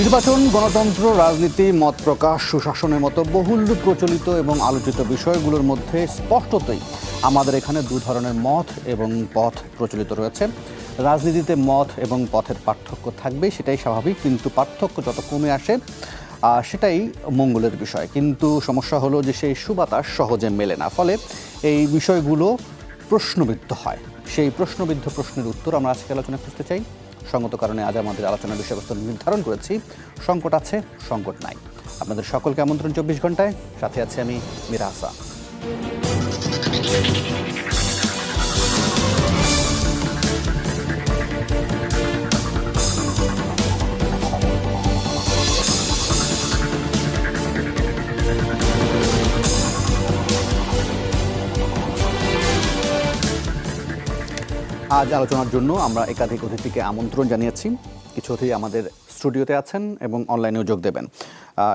নির্বাচন, গণতন্ত্র, রাজনীতি, মত প্রকাশ, সুশাসনের মতো বহুল প্রচলিত এবং আলোচিত বিষয়গুলোর মধ্যে স্পষ্টতই আমাদের এখানে দু ধরনের মত এবং পথ প্রচলিত রয়েছে। রাজনীতিতে মত এবং পথের পার্থক্য থাকবে, সেটাই স্বাভাবিক, কিন্তু পার্থক্য যত কমে আসে সেটাই মঙ্গলের বিষয়। কিন্তু সমস্যা হলো যে সেই সুবাতাস সহজে মেলে না, ফলে এই বিষয়গুলো প্রশ্নবিদ্ধ হয়। সেই প্রশ্নবিদ্ধ প্রশ্নের উত্তর আমরা আজকে আলোচনা করতে চাই। সঙ্গত কারণে আজ আমাদের আলোচনার বিষয়বস্তু নির্ধারণ করেছি সংকট আছে, সংকট নাই। আপনাদের সকলকে আমন্ত্রণ 24 ঘন্টায়, সাথে আছে আমি মীরা হাসান। আজ আলোচনার জন্য আমরা একাধিক অতিথিকে আমন্ত্রণ জানিয়েছি। কিছু অতিথি আমাদের স্টুডিওতে আছেন এবং অনলাইনেও যোগ দেবেন।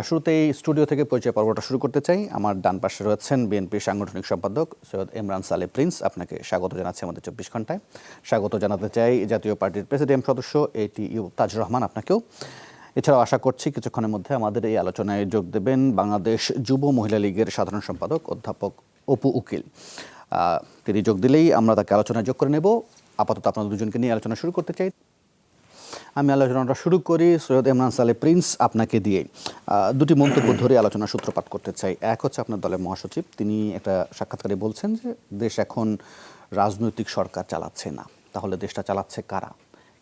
শুরুতেই স্টুডিও থেকে পরিচয় পর্বটা শুরু করতে চাই। আমার ডান পাশে রয়েছেন বিএনপির সাংগঠনিক সম্পাদক সৈয়দ ইমরান সালে প্রিন্স। আপনাকে স্বাগত জানাচ্ছি আমাদের 24 ঘন্টায়। স্বাগত জানাতে চাই জাতীয় পার্টির প্রেসিডিয়াম সদস্য ATU তাজুর রহমান, আপনাকেও। এছাড়াও আশা করছি কিছুক্ষণের মধ্যে আমাদের এই আলোচনায় যোগ দেবেন বাংলাদেশ যুব মহিলা লীগের সাধারণ সম্পাদক অধ্যাপক অপু উকিল। তিনি যোগ দিলেই আমরা তাকে আলোচনায় যোগ করে নেব। আপাতত আপনাদের দুজনকে নিয়ে আলোচনা শুরু করতে চাই। আমি আলোচনাটা শুরু করি সৈয়দ ইমরান সালে প্রিন্স, আপনাকে দিয়ে দুটি মন্তব্য ধরে আলোচনার সূত্রপাত করতে চাই। এক হচ্ছে আপনার দলের মহাসচিব, তিনি একটা সাক্ষাৎকারে বলছেন যে দেশ এখন রাজনৈতিক সরকার চালাচ্ছে না, তাহলে দেশটা চালাচ্ছে কারা,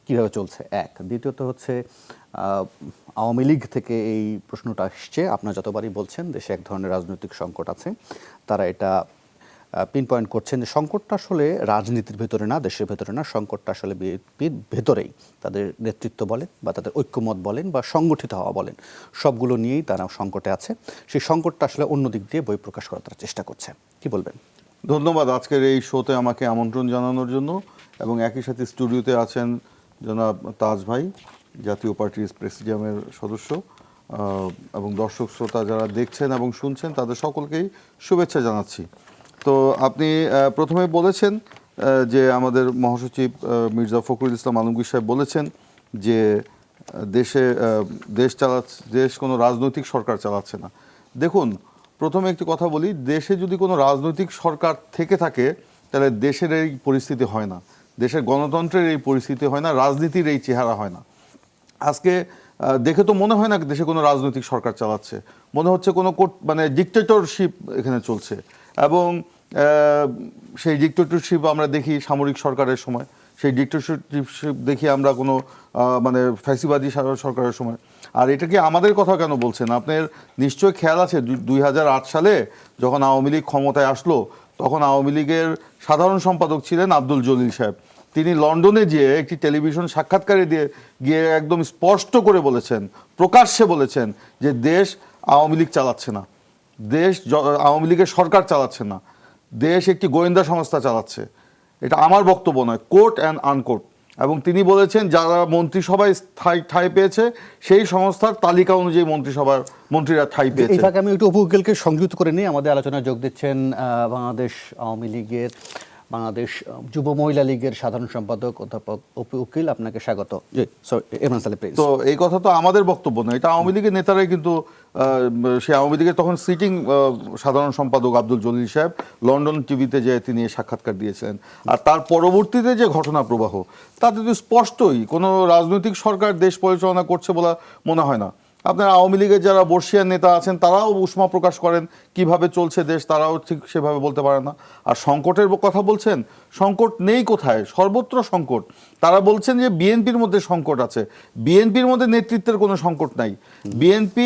কীভাবে চলছে? এক। দ্বিতীয়ত হচ্ছে আওয়ামী লীগ থেকে এই প্রশ্নটা আসছে। আপনারা যতবারই বলছেন দেশে এক ধরনের রাজনৈতিক সংকট আছে, তারা এটা পিন পয়েন্ট করছেন যে সংকটটা আসলে রাজনীতির ভেতরে না, দেশের ভেতরে না, সংকটটা আসলে বিএনপির ভেতরেই। তাদের নেতৃত্ব বলেন বা তাদের ঐক্যমত বলেন বা সংগঠিত হওয়া বলেন, সবগুলো নিয়েই তারা সংকটে আছে। সেই সংকটটা আসলে অন্য দিক দিয়ে বহিঃপ্রকাশ করার তারা চেষ্টা করছে। কি বলবেন? ধন্যবাদ আজকের এই শোতে আমাকে আমন্ত্রণ জানানোর জন্য, এবং একই সাথে স্টুডিওতে আছেন জনাব তাজ ভাই, জাতীয় পার্টির প্রেসিডিয়ামের সদস্য, এবং দর্শক শ্রোতা যারা দেখছেন এবং শুনছেন তাদের সকলকেই শুভেচ্ছা জানাচ্ছি। তো আপনি প্রথমে বলেছেন যে আমাদের মহাসচিব মির্জা ফখরুল ইসলাম আলমগীর সাহেব বলেছেন যে দেশ কোনো রাজনৈতিক সরকার চালাচ্ছে না। দেখুন, প্রথমে একটি কথা বলি, দেশে যদি কোনো রাজনৈতিক সরকার থেকে থাকে তাহলে দেশের এই পরিস্থিতি হয় না, দেশের গণতন্ত্রের এই পরিস্থিতি হয় না, রাজনীতির এই চেহারা হয় না। আজকে দেখে তো মনে হয় না দেশে কোনো রাজনৈতিক সরকার চালাচ্ছে, মনে হচ্ছে কোনো ডিক্টেটরশিপ এখানে চলছে। এবং সেই ডিক্টেটরশিপ আমরা দেখি সামরিক সরকারের সময়, সেই ডিক্টেটরশিপ দেখি আমরা কোনো ফ্যাসিবাদী সরকারের সময়। আর এটা কি আমাদের কথা কেন বলছেন? আপনার নিশ্চয়ই খেয়াল আছে 2008 সালে যখন আওয়ামী লীগ ক্ষমতায় আসলো, তখন আওয়ামী লীগের সাধারণ সম্পাদক ছিলেন আব্দুল জলিল সাহেব। তিনি লন্ডনে যেয়ে একটি টেলিভিশন সাক্ষাৎকারে গিয়ে একদম স্পষ্ট করে বলেছেন, প্রকাশ্যে বলেছেন যে দেশ আওয়ামী লীগ চালাচ্ছে না, দেশ আওয়ামী লীগের সরকার চালাচ্ছে না, দেশ একটি গোয়েন্দা সংস্থা চালাচ্ছে। এটা আমার বক্তব্য নয়, কোর্ট অ্যান্ড আনকোর্ট। এবং তিনি বলেছেন যারা মন্ত্রিসভায় ঠাঁই পেয়েছে সেই সংস্থার তালিকা অনুযায়ী মন্ত্রীরা ঠাঁই পেয়েছে। এই ফাঁকে আমি একটু অপু উকিলকে সংযুক্ত করে নিয়ে আমাদের আলোচনায় যোগ দিচ্ছেন বাংলাদেশ আওয়ামী লীগের, বাংলাদেশ যুব মহিলা লীগের সাধারণ সম্পাদক অধ্যাপক অপু উকিল, আপনাকে স্বাগত। তো এই কথা তো আমাদের বক্তব্য নয়, এটা আওয়ামী লীগের নেতারাই কিন্তু সে আওয়ামী লীগের তখন সিটিং সাধারণ সম্পাদক আব্দুল জলিল সাহেব লন্ডন টিভিতে যে তিনি সাক্ষাৎকার দিয়েছিলেন। আর তার পরবর্তীতে যে ঘটনা প্রবাহ, তাতে তো স্পষ্টই কোনো রাজনৈতিক সরকার দেশ পরিচালনা করছে বলে মনে হয় না। আপনার আওয়ামী লীগের যারা বর্ষিয়ান নেতা আছেন তারাও উষ্মা প্রকাশ করেন কিভাবে চলছে দেশ, তারাও ঠিক সেভাবে বলতে পারে না। আর সংকটের কথা বলছেন, সংকট নেই কোথায়, সর্বত্র সংকট। তারা বলছেন যে বিএনপির মধ্যে সংকট আছে, বিএনপির মধ্যে নেতৃত্বের কোনো সংকট নাই। বিএনপি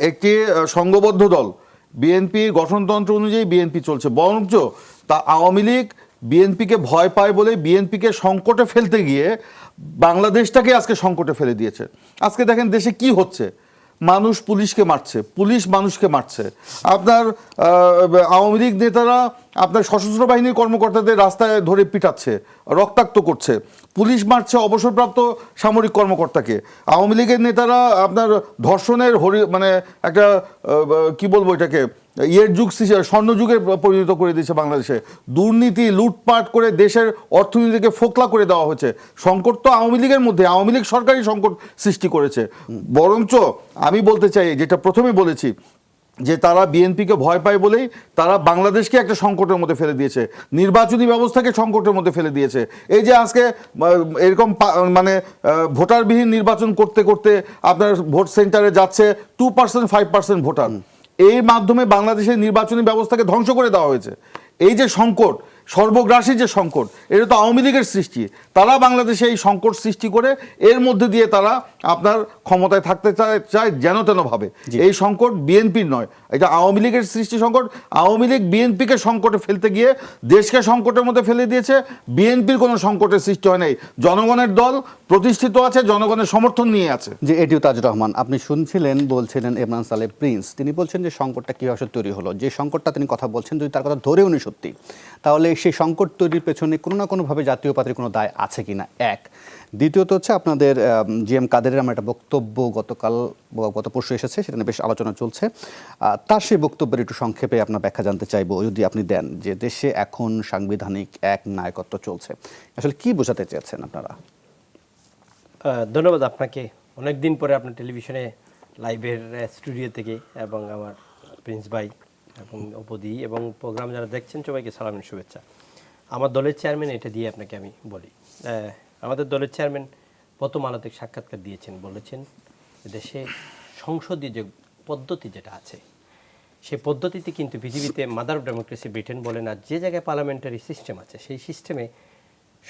একটি সংঘবদ্ধ দল, বিএনপির গঠনতন্ত্র অনুযায়ী বিএনপি চলছে, বরঞ্চ তা আওয়ামী লীগ বিএনপিকে ভয় পায় বলে বিএনপিকে সংকটে ফেলতে গিয়ে বাংলাদেশটাকে আজকে সংকটে ফেলে দিয়েছে। আজকে দেখেন দেশে কি হচ্ছে, মানুষ পুলিশকে মারছে, পুলিশ মানুষকে মারছে। আপনার আওয়ামী লীগ নেতারা আপনার সশস্ত্র বাহিনীর কর্মকর্তাদের রাস্তায় ধরে পিটাচ্ছে, রক্তাক্ত করছে, পুলিশ মারছে অবসরপ্রাপ্ত সামরিক কর্মকর্তাকে। আওয়ামী লীগের নেতারা আপনার ধর্ষণের একটা কি বলবো এটাকে ইয়ের যুগ স্বর্ণযুগে পরিণত করে দিয়েছে বাংলাদেশে। দুর্নীতি লুটপাট করে দেশের অর্থনীতিকে ফোকলা করে দেওয়া হয়েছে। সংকট তো আওয়ামী লীগের মধ্যে, আওয়ামী লীগ সরকারই সংকট সৃষ্টি করেছে। বরঞ্চ আমি বলতে চাই, যেটা প্রথমে বলেছি, যে তারা বিএনপিকে ভয় পায় বলেই তারা বাংলাদেশকে একটা সংকটের মধ্যে ফেলে দিয়েছে, নির্বাচনী ব্যবস্থাকে সংকটের মধ্যে ফেলে দিয়েছে। এই যে আজকে এরকম মানে ভোটারবিহীন নির্বাচন করতে করতে আপনার ভোট সেন্টারে যাচ্ছে 2% 5% ভোটার, এই মাধ্যমে বাংলাদেশের নির্বাচনী ব্যবস্থাকে ধ্বংস করে দেওয়া হয়েছে। এই যে সংকট, সর্বগ্রাসী যে সংকট, এটা তো আওয়ামী লীগের সৃষ্টি। তারা বাংলাদেশে এই সংকট সৃষ্টি করে এর মধ্যে দিয়ে তারা আপনার ক্ষমতায় থাকতে চায় যেন তেন ভাবে। এই সংকট বিএনপির নয়, এটা আওয়ামী লীগের সৃষ্টি সংকট। আওয়ামী লীগ বিএনপিকে সংকটে ফেলতে গিয়ে দেশকে সংকটের মধ্যে ফেলে দিয়েছে। বিএনপির কোনো সংকটের সৃষ্টি হয় নাই, জনগণের দল প্রতিষ্ঠিত আছে, জনগণের সমর্থন নিয়ে আছে। যে এটিও তাজুর রহমান, আপনি শুনছিলেন, বলছিলেন ইমরান সালেহ প্রিন্স, তিনি বলছেন যে সংকটটা কীভাবে তৈরি হলো। যে সংকটটা তিনি কথা বলছেন, যদি তার কথা ধরে উনি সত্যি, তাহলে সেই সংকট তৈরির পেছনে কোনো না কোনোভাবে জাতীয় পার্টির কোনো দায় আছে কিনা, এক। দ্বিতীয়ত হচ্ছে আপনাদের জিএম কাদেরের আমার একটা বক্তব্য গত পরশু এসেছে, সেটা নিয়ে বেশ আলোচনা চলছে। তার সেই বক্তব্যের একটু সংক্ষেপে আপনার ব্যাখ্যা জানতে চাইবো, যদি আপনি দেন, যে দেশে এখন সাংবিধানিক এক নায়কত্ব চলছে, আসলে কি বোঝাতে চেয়েছেন আপনারা? ধন্যবাদ আপনাকে। অনেক দিন পরে আপনার টেলিভিশনে লাইভের স্টুডিও থেকে, এবং আমার প্রিন্স ভাই এবং অপদি এবং প্রোগ্রাম যারা দেখছেন সবাইকে সালাম শুভেচ্ছা। আমার দলের চেয়ারম্যান এটা দিয়ে আপনাকে আমি বলি, আমাদের দলের চেয়ারম্যান প্রথম আলোতে সাক্ষাৎকার দিয়েছেন, বলেছেন দেশে সংসদীয় যে পদ্ধতি যেটা আছে, সেই পদ্ধতিতে কিন্তু পৃথিবীতে মাদার অফ ডেমোক্রেসি ব্রিটেন বলেন, আর যে জায়গায় পার্লামেন্টারি সিস্টেম আছে সেই সিস্টেমে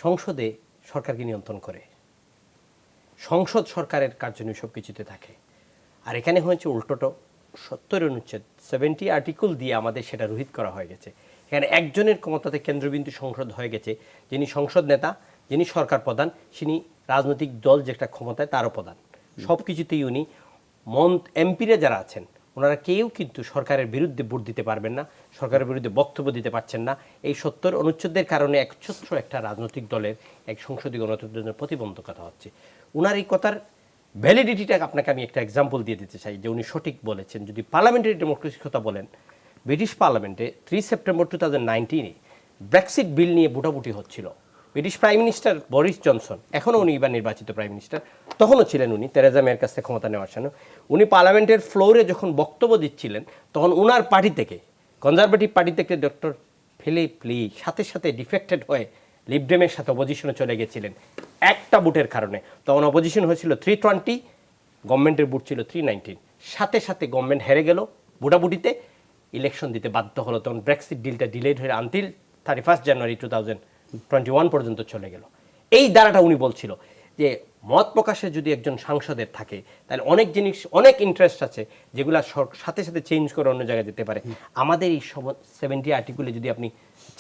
সংসদে সরকারকে নিয়ন্ত্রণ করে, সংসদ সরকারের কার্যনির্বাহী সব কিছুতে থাকে। আর এখানে হয়েছে উল্টোটো, 70 অনুচ্ছেদ 70 আর্টিকেল দিয়ে আমাদের সেটা রোহিত করা হয়ে গেছে। এখানে একজনের ক্ষমতাতে কেন্দ্রবিন্দু সংসদ হয়ে গেছে, যিনি সংসদ নেতা, যিনি সরকার প্রধান, তিনি রাজনৈতিক দল যেটা ক্ষমতায় তারও প্রধান। সব কিছুতেই উনি এমপিরা যারা আছেন ওনারা কেউ কিন্তু সরকারের বিরুদ্ধে ভোট দিতে পারবেন না, সরকারের বিরুদ্ধে বক্তব্য দিতে পারছেন না। এই 70 অনুচ্ছেদের কারণে একচ্ছত্র একটা রাজনৈতিক দলের এক সংসদীয় গণতন্ত্রের প্রতিবন্ধকতা হচ্ছে। উনার এই কথার ভ্যালিডিটিটা আপনাকে আমি একটা এক্সাম্পল দিয়ে দিতে চাই, যে উনি সঠিক বলেছেন। যদি পার্লামেন্টারি ডেমোক্রেসির কথা বলেন, ব্রিটিশ পার্লামেন্টে 3 সেপ্টেম্বর 2019 ব্রেক্সিট বিল নিয়ে ভোটাভুটি হচ্ছিল। British prime minister Boris Johnson, এখনও উনি এবার নির্বাচিত প্রাইম মিনিস্টার, তখনও ছিলেন উনি তেরেজা মেয়ের কাছ থেকে ক্ষমতা নেওয়ার জন্য। উনি পার্লামেন্টের ফ্লোরে যখন বক্তব্য দিচ্ছিলেন, তখন উনার পার্টি থেকে, কনজারভেটিভ পার্টি থেকে ডক্টর ফিলিপ লি সাথে সাথে ডিফেক্টেড হয়ে লিবডেমের সাথে অপোজিশনে চলে গেছিলেন একটা বুটের কারণে। তখন অপোজিশন হয়েছিল 320, গভর্নমেন্টের বুট ছিল 319। সাথে সাথে গভর্নমেন্ট হেরে গেল, বুটাবুটিতে ইলেকশন দিতে বাধ্য হলো। তখন ব্রেক্সিট ডিলটা ডিলেড হয়ে আনটিল 31 জানুয়ারি 2021 পর্যন্ত চলে গেল। এই দ্বারাটা উনি বলছিল যে মত প্রকাশে যদি একজন সাংসদের থাকে, তাহলে অনেক জিনিস, অনেক ইন্টারেস্ট আছে যেগুলো সাথে সাথে চেঞ্জ করে অন্য জায়গায় যেতে পারে। আমাদের এই 70 আর্টিকেলে যদি আপনি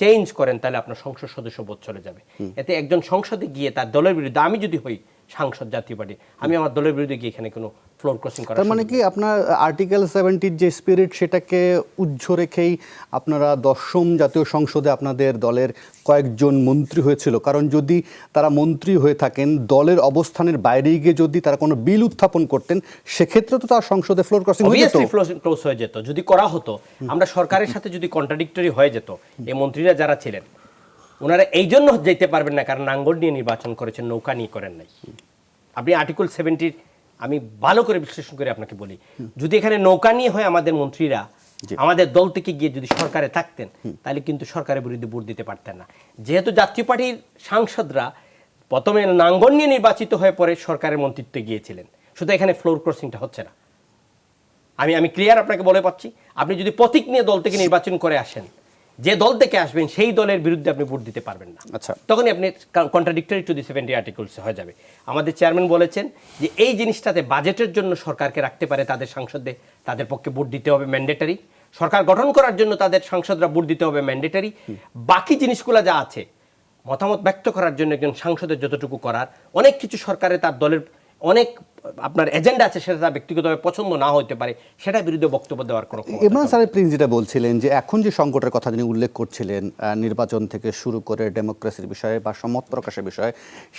চেঞ্জ করেন, তাহলে আপনার সংসদ সদস্য বোধ চলে যাবে। এতে একজন সংসদে গিয়ে তার দলের বিরুদ্ধে, আমি যদি হই সাংসদ জাতীয় পার্টি, আমি আমার দলের বিরুদ্ধে গিয়ে এখানে কোনো ফ্লোর ক্রসিং করা, তার মানে কি আপনার আর্টিকেল 70 যে স্পিরিট, সেটাকে উজ্জ্ব রেখেই আপনারা 10ম জাতীয় সংসদে আপনাদের দলের কয়েকজন মন্ত্রী হয়েছিল? কারণ যদি তারা মন্ত্রী হয়ে থাকেন, দলের অবস্থানের বাইরে গিয়ে যদি তারা কোনো বিল উত্থাপন করতেন, সেক্ষেত্রে তো তার সংসদে ফ্লোর ক্রসিং হয়ে যেত। ক্লোজ হয়ে যেত যদি করা হতো। আমরা সরকারের সাথে যদি কন্ট্রাডিক্টরি হয়ে যেত, এই মন্ত্রীরা যারা ছিলেন ওনারা এই জন্য যেতে পারবেন না কারণ নাঙ্গল নিয়ে নির্বাচন করেছেন, নৌকা নিয়ে করেন নাই। আপনি আর্টিকেল 70 আমি ভালো করে বিশ্লেষণ করে আপনাকে বলি, যদি এখানে নৌকা নিয়ে হয় আমাদের মন্ত্রীরা আমাদের দল থেকে গিয়ে যদি সরকারে থাকতেন, তাহলে কিন্তু সরকারের বিরুদ্ধে ভোট দিতে পারতেন না। যেহেতু জাতীয় পার্টির সাংসদরা প্রথমে নাঙ্গল নিয়ে নির্বাচিত হয়ে পরে সরকারের মন্ত্রিত্বে গিয়েছিলেন, শুধু এখানে ফ্লোর ক্রসিংটা হচ্ছে না। আমি ক্লিয়ার আপনাকে বলে পাচ্ছি, আপনি যদি প্রতীক নিয়ে দল থেকে নির্বাচন করে আসেন, যে দল থেকে আসবেন সেই দলের বিরুদ্ধে আপনি ভোট দিতে পারবেন না। আচ্ছা, তখনই আপনি কন্ট্রাডিক্টরি টু দি 70 আর্টিকেলস হয়ে যাবে। আমাদের চেয়ারম্যান বলেছেন যে এই জিনিসটাতে বাজেটের জন্য সরকারকে রাখতে পারে, তাদের সাংসদদের তাদের পক্ষে ভোট দিতে হবে ম্যান্ডেটারি, সরকার গঠন করার জন্য তাদের সাংসদরা ভোট দিতে হবে ম্যান্ডেটারি। বাকি জিনিসগুলো যা আছে, মতামত ব্যক্ত করার জন্য একজন সাংসদের যতটুকু করার, অনেক কিছু সরকারে তার দলের অনেক আপনার এজেন্ডা আছে, সেটা তার ব্যক্তিগতভাবে পছন্দ না হতে পারে, সেটার বিরুদ্ধে বক্তব্য দেওয়ার কোনো ক্ষমতা ইমরান সাহেব প্রিন্স যেটা বলছিলেন যে এখন যে সংকটের কথা তিনি উল্লেখ করছিলেন, নির্বাচন থেকে শুরু করে ডেমোক্রেসির বিষয়ে বা মত প্রকাশের বিষয়ে,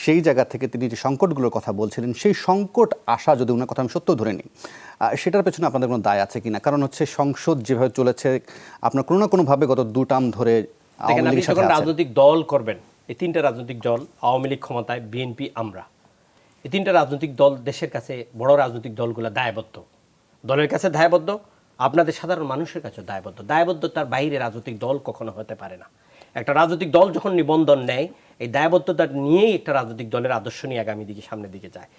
সেই জায়গা থেকে তিনি যে সংকটগুলোর কথা বলছিলেন, সেই সংকট আসা যদি ওনার কথা আমি সত্য ধরে নিই, সেটার পেছনে আপনাদের কোনো দায় আছে কিনা? কারণ হচ্ছে সংসদ যেভাবে চলেছে, আপনার কোনো না কোনোভাবে গত 2 টার্ম ধরে দেখেন, আওয়ামী আপনি লীগের সাথে যখন আছেন। রাজনৈতিক দল করবেন, এই 3টা রাজনৈতিক দল, আওয়ামী লীগ ক্ষমতায়, বিএনপি আমরা, এই 3টা রাজনৈতিক দল দেশের কাছে, বড় রাজনৈতিক দলগুলো দায়বদ্ধ, দলের কাছে দায়বদ্ধ, আপনাদের সাধারণ মানুষের কাছে দায়বদ্ধ। দায়বদ্ধতার বাইরে রাজনৈতিক দল কখনো হতে পারে না। একটা রাজনৈতিক দল যখন নিবন্ধন নেয়, এই দায়বদ্ধতা নিয়েই একটা রাজনৈতিক দলের আদর্শ নিয়ে আগামী দিকে সামনের দিকে যায়।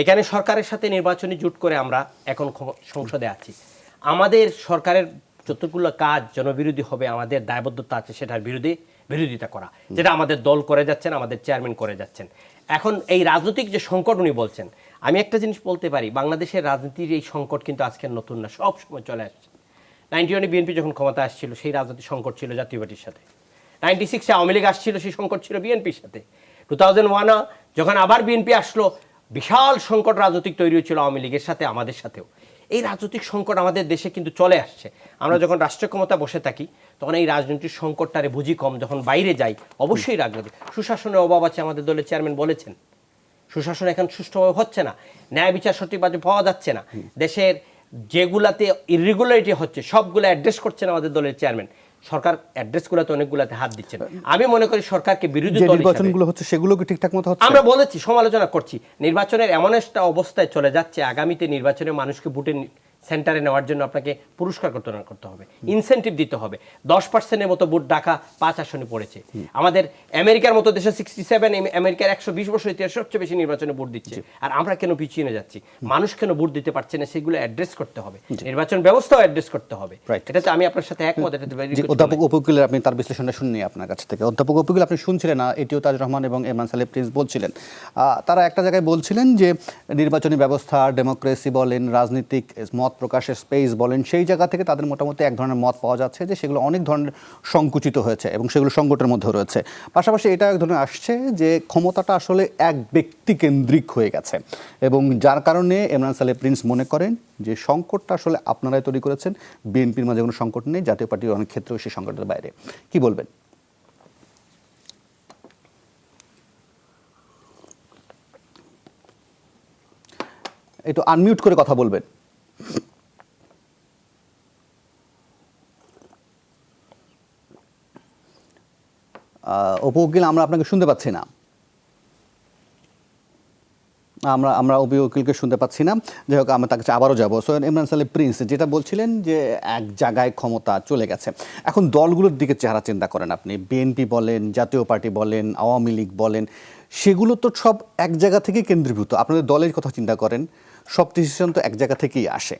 এখানে সরকারের সাথে নির্বাচনী জোট করে আমরা এখন সংসদে আছি। আমাদের সরকারের যতগুলো কাজ জনবিরোধী হবে, আমাদের দায়বদ্ধতা আছে সেটার বিরোধিতা করা, যেটা আমাদের দল করে যাচ্ছেন, আমাদের চেয়ারম্যান করে যাচ্ছেন। এখন এই রাজনৈতিক যে সংকট উনি বলছেন, আমি একটা জিনিস বলতে পারি, বাংলাদেশের রাজনীতির এই সংকট কিন্তু আজকে নতুন না, সব সময় চলে আসছে। 91-এ বিএনপি যখন ক্ষমতা আসছিল, সেই রাজনৈতিক সংকট ছিল জাতীয় পার্টির সাথে। 96-এ আওয়ামী লীগ আসছিল, সেই সংকট ছিল বিএনপির সাথে। 2001-এ যখন আবার বিএনপি আসলো, বিশাল সংকট রাজনৈতিক তৈরি হয়েছিল আওয়ামী লীগের সাথে, আমাদের সাথেও। এই রাজনৈতিক সংকট আমাদের দেশে কিন্তু চলে আসছে। আমরা যখন রাষ্ট্রীয় ক্ষমতা বসে থাকি, তখন এই রাজনৈতিক সংকটটারে বুঝি কম, যখন বাইরে যাই অবশ্যই রাজনৈতিক সুশাসনের অভাব আছে। আমাদের দলের চেয়ারম্যান বলেছেন, সুশাসন এখন সুষ্ঠুভাবে হচ্ছে না, ন্যায় বিচার সঠিকভাবে পাওয়া যাচ্ছে না, দেশের যেগুলাতে ইররেগুলারিটি হচ্ছে সবগুলো অ্যাড্রেস করছেন আমাদের দলের চেয়ারম্যান। সরকার অ্যাড্রেসগুলোতে অনেকগুলোতে হাত দিচ্ছেন। আমি মনে করি সরকারকে বিরোধী যে দল হিসেবে নির্বাচনগুলো হচ্ছে সেগুলো কি ঠিকঠাক মতো হচ্ছে? আমরা বলেছি, সমালোচনা করছি, নির্বাচনের এমন একটা অবস্থায় চলে যাচ্ছে, আগামীতে নির্বাচনে মানুষকে ভোটের সেন্টারে নেওয়ার জন্য আপনাকে পুরস্কার করতে হবে, ইনসেন্টিভ দিতে হবে। 10%-এর মতো ভোট ঢাকা 5 আসনে পড়েছে। আমাদের আমেরিকার মতো দেশে 67, আমেরিকার 120 বছর ইতিহাসে সবচেয়ে বেশি নির্বাচনে ভোট দিচ্ছে। আর আমরা কেন পিছিয়ে যাচ্ছি? মানুষ কেন ভোট দিতে পারছে না? সেগুলো অ্যাড্রেস করতে হবে, নির্বাচন ব্যবস্থাও অ্যাড্রেস করতে হবে। এটাতে আমি আপনার সাথে একমত। অধ্যাপক অপুকিলের আপনি তার বিশ্লেষণটা শুনিনি আপনার কাছ থেকে। অধ্যাপক অপুকিল, আপনি শুনছিলেন না, এটিও তাজ রহমান এবং ইমরান সাহেব প্রিন্স বলছিলেন, তারা একটা জায়গায় বলছিলেন যে নির্বাচনী ব্যবস্থা, ডেমোক্রেসি বলেন, রাজনীতিক মত প্রকাশের স্পেস বলেন, সেই জায়গা থেকে তাদের মোটামুটি এক ধরনের মত পাওয়া যাচ্ছে যে সেগুলো অনেক ধরনের সংকুচিত হয়েছে এবং সেগুলো সংকটের মধ্যে রয়েছে। পাশাপাশি এটা এক ধরনের আসছে যে ক্ষমতাটা আসলে এক ব্যক্তি কেন্দ্রিক হয়ে গেছে, এবং যার কারণে ইমরান সাহেব প্রিন্স মনে করেন যে সংকটটা আসলে আপনারাই তৈরি করেছেন, বিএনপির মাঝে কোনো সংকট নেই, জাতীয় পার্টির অনেক ক্ষেত্রেও সেই সংকটের বাইরে। কি বলবেন? একটু আনমিউট করে কথা বলবেন। অপু উকিল, আমরা আপনাকে শুনতে পাচ্ছি না। আমরা অপু উকিলকে শুনতে পাচ্ছি না। যাই হোক, আমরা তার কাছে আবারও যাবো। সো ইমরান সাহেব প্রিন্স যেটা বলছিলেন যে এক জায়গায় ক্ষমতা চলে গেছে, এখন দলগুলোর দিকে চেহারা চিন্তা করেন আপনি, বিএনপি বলেন, জাতীয় পার্টি বলেন, আওয়ামী লীগ বলেন, সেগুলো তো সব এক জায়গা থেকে কেন্দ্রীভূত। আপনাদের দলের কথা চিন্তা করেন, সব ডিসিশন তো এক জায়গা থেকেই আসে।